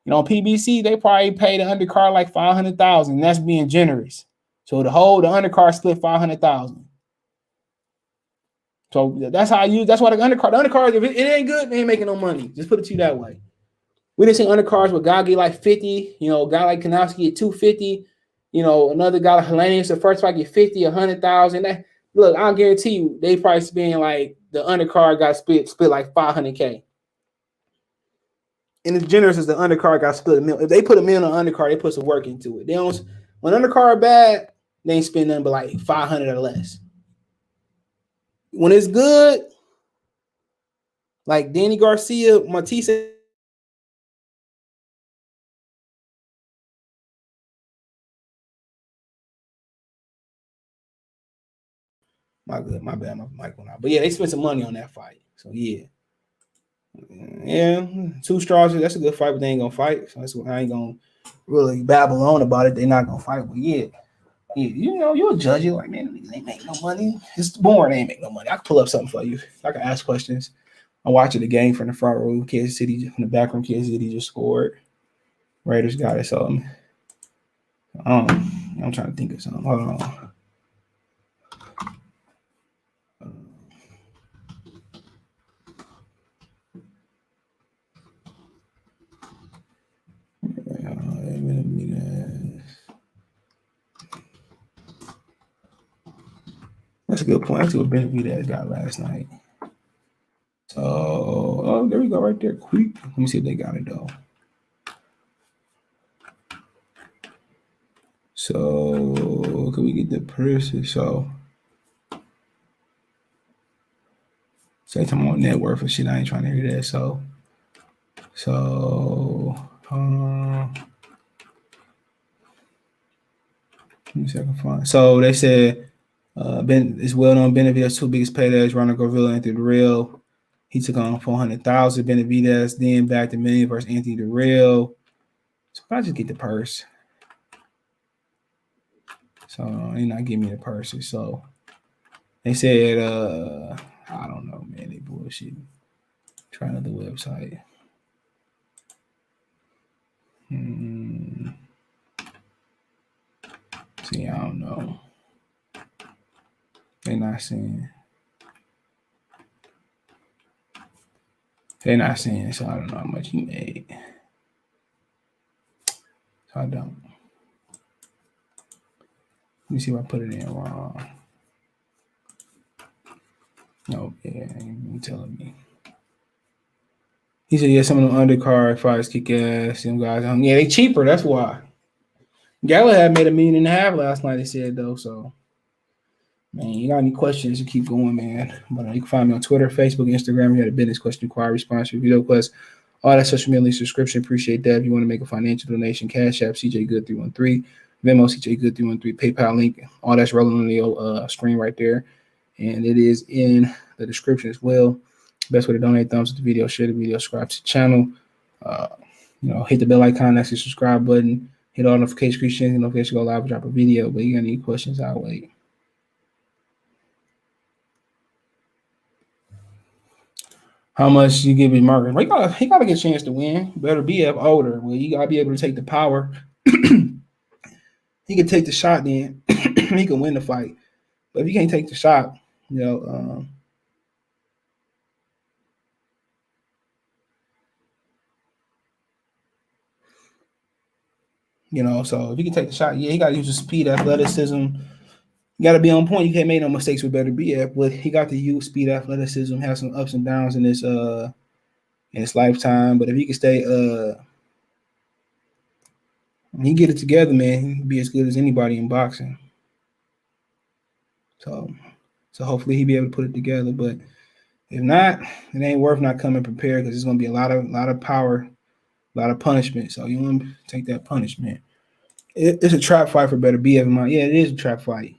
You know, PBC, they probably pay the undercard like $500,000. And that's being generous. So the undercard split $500,000. So that's how that's why the undercard, if it ain't good, they ain't making no money. Just put it to you that way. We didn't see undercards where guy get like 50, you know, a guy like Kanowski get 250, you know, another guy like Hellenius, the first fight get 50, 100,000. Look, I'll guarantee you, they probably spend like the undercard got split like $500K. And as generous as the undercard got split $1 million. If they put $1 million on the undercard, they put some work into it. They don't, when undercard bad, they ain't spend nothing but like 500 or less. When it's good, like Danny Garcia, Matisse. My bad, my mic went out. But yeah, they spent some money on that fight. So yeah. Yeah, 2 straws. That's a good fight, but they ain't gonna fight. So that's why I ain't gonna really babble on about it. They're not gonna fight. But yeah, you'll judge it like, man, they make no money. It's boring. They ain't make no money. I can pull up something for you. I can ask questions. I'm watching the game from the front row. Kansas City, from the back room, Kansas City just scored. Raiders got it. So I'm trying to think of something. Hold on. That's a good point. That's what Benavidez got last night. So, there we go, right there. Quick. Let me see if they got it though. So, can we get the purses? So, say I'm on net worth and shit. I ain't trying to hear that. So, let me see if I can find. So they said it's well known Benavidez' 2 biggest paydays, Ronald Gorville and Anthony Durrell. He took on 400,000. Benavidez then backed $1 million versus Anthony Durrell. So I just get the purse. So they're not giving me the purses. So they said, I don't know, man. They bullshit. Try another website. See, I don't know. They're not saying. They're not saying, so I don't know how much he made. So I don't. Let me see if I put it in wrong. No, yeah, ain't telling me. He said, yeah, some of them undercard fights kick ass. Them guys, yeah, they cheaper. That's why. Galahad made $1.5 million last night, they said, though. So, man, you got any questions, you keep going, man. But you can find me on Twitter, Facebook, Instagram. You had a business question, inquiry, sponsor, video quest, all that social media subscription. Appreciate that. If you want to make a financial donation, Cash App, CJ Good 313, Venmo, CJ Good 313, PayPal link. All that's relevant on the screen right there. And it is in the description as well. Best way to donate, thumbs up the video, share the video, subscribe to the channel. Hit the bell icon, that's the subscribe button. Hit all notifications, notifications go live, drop a video. But you got any questions, I'll wait. How much you give his market? He got to get a chance to win. Beterbiev older. Well, you got to be able to take the power. He can take the shot then. He can win the fight. But if you can't take the shot, so if you can take the shot, yeah, he got to use his speed, athleticism. You got to be on point. You can't make no mistakes with Beterbiev, but he got to use speed, athleticism, have some ups and downs in his lifetime. But if he can stay, he get it together, man, he can be as good as anybody in boxing. So hopefully he'll be able to put it together. But if not, it ain't worth not coming prepared because it's going to be a lot of power, a lot of punishment. So you want to take that punishment. It's a trap fight for Beterbiev. Yeah, it is a trap fight.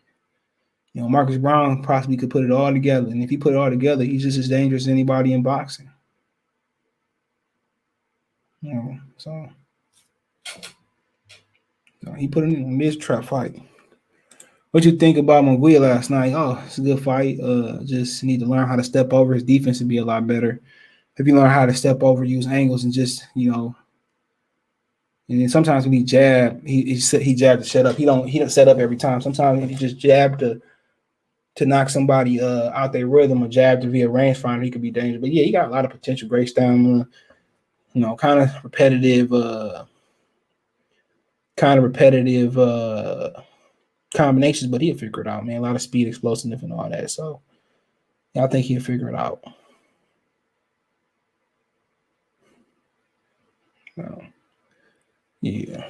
Marcus Brown possibly could put it all together. And if he put it all together, he's just as dangerous as anybody in boxing. So he put it in this trap fight. What you think about Munguia last night? Oh, it's a good fight. Just need to learn how to step over. His defense would be a lot better. If you learn how to step over, use angles, and just, and then sometimes when he jab, he jabbed to shut up. He don't set up every time. Sometimes he just jab to knock somebody out their rhythm, or jab to be a rangefinder, he could be dangerous. But yeah, he got a lot of potential, great stamina, kind of repetitive combinations, but he'll figure it out, man. A lot of speed, explosiveness, and all that. So yeah, I think he'll figure it out. Yeah.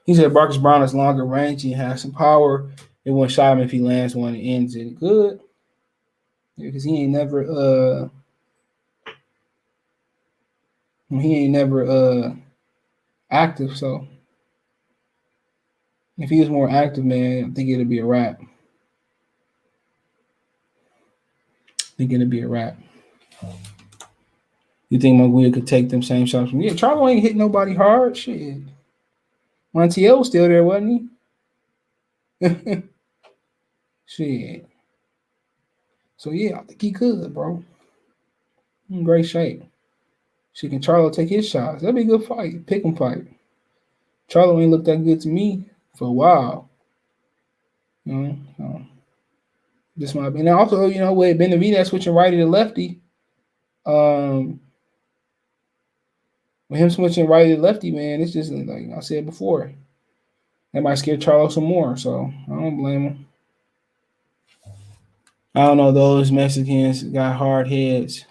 He said Marcus Brown is longer range. He has some power. It won't shot him if he lands one and ends it good. Yeah, because he ain't never active. So If he was more active, man, I think it'd be a wrap. You think Munguia could take them same shots from? Yeah, Charlo ain't hit nobody hard. Shit. Montiel was still there, wasn't he? Shit. So yeah, I think he could, bro. In great shape. Shit, can Charlo take his shots? That'd be a good fight. Pick 'em fight. Charlo ain't looked that good to me for a while. You know, this might be. And also, you know, with Benavidez switching righty to lefty, with him switching righty to lefty, man, it's just like I said before. That might scare Charlo some more, so I don't blame him. I don't know, those Mexicans got hard heads.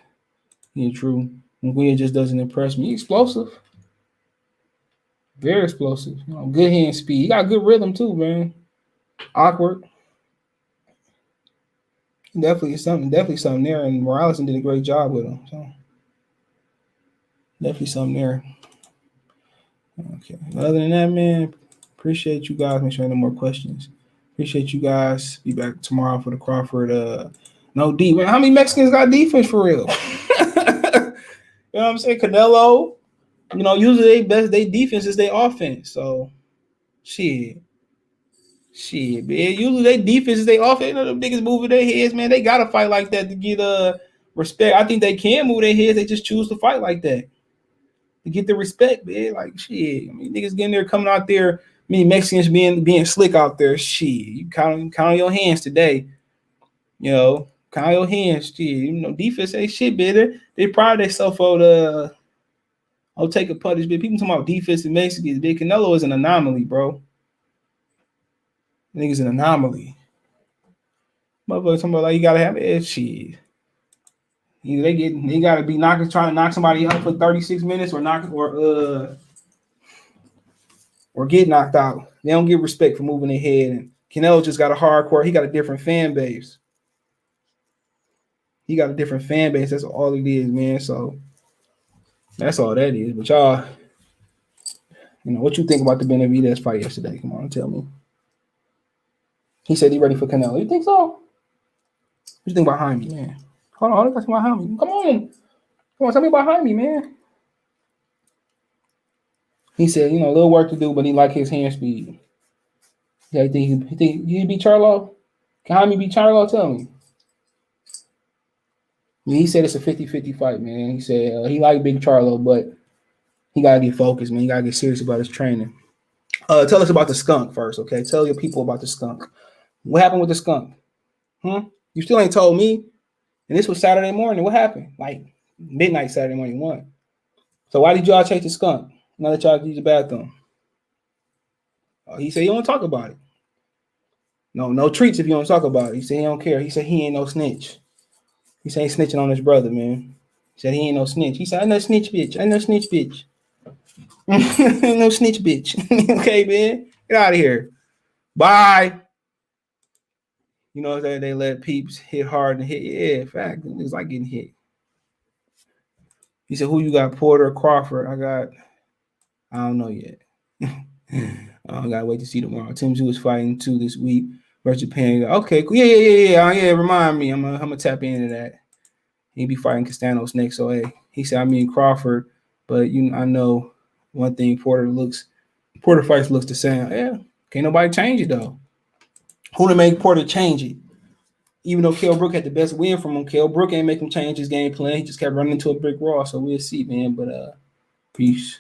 Yeah, true. Munguia just doesn't impress me. He's explosive. Very explosive. You know, good hand speed. He got good rhythm too, man. Awkward. Definitely something there. And Morales did a great job with him. So definitely something there. Okay. Other than that, man, appreciate you guys. Make sure I have no more questions. Appreciate you guys. Be back tomorrow for the Crawford. No D. How many Mexicans got defense for real? You know what I'm saying? Canelo. You know, usually they defense is their offense. So shit, man. Usually they defense is their offense. You know, the biggest move of their heads, man. They gotta fight like that to get respect. I think they can move their heads. They just choose to fight like that to get the respect, man. Like shit. I mean, niggas getting there, coming out there. I mean, Mexicans being slick out there. Shit, you count on your hands today. You know, count on your hands. Shit, you know, defense ain't shit, better. They pride themselves on I'll take a punch, but people talking about defense in Mexicans. Big Canelo is an anomaly, bro. Nigga's an anomaly. Motherfucker talking about like you gotta have that shit. Either they gotta be trying to knock somebody out for 36 minutes or get knocked out. They don't get respect for moving their head. And Canelo just got a hardcore. He got a different fan base. That's all it is, man. So that's all that is. But y'all, you know, what you think about the Benavidez fight yesterday? Come on, tell me. He said he ready for Canelo. You think so? What you think about Jaime, man? Hold on, I got about Jaime. Come on, tell me about Jaime, man. He said, you know, a little work to do, but he like his hand speed. Yeah, he think he beat Charlo? Can Jaime beat Charlo? Tell me. Yeah, he said it's a 50-50 fight, man. He said he like Big Charlo, but he got to get focused, man. He got to get serious about his training. Tell us about the skunk first, okay? Tell your people about the skunk. What happened with the skunk? You still ain't told me. And this was Saturday morning. What happened? Like midnight Saturday morning. What? So why did y'all chase the skunk? Now that y'all use the bathroom. He said he don't talk about it. No treats if you don't talk about it. He said he don't care. He said he ain't no snitch. He said he snitching on his brother, man. He said he ain't no snitch. He said, I know snitch bitch. No snitch bitch. Okay, man. Get out of here. Bye. You know, they let peeps hit hard and hit. Yeah, in fact, it's like getting hit. He said, who you got, Porter or Crawford? I don't know yet. I gotta wait to see tomorrow. Tim Zoo is fighting 2 this week versus Japan. Okay, cool. Yeah. Remind me. I'm gonna tap into that. He'll be fighting Castanos next. So hey, he said I mean Crawford, but I know one thing. Porter fights looks the same. Yeah, can't nobody change it though. Who to make Porter change it? Even though Kell Brook had the best win from him, Kell Brook ain't make him change his game plan. He just kept running into a brick wall. So we'll see, man. But peace.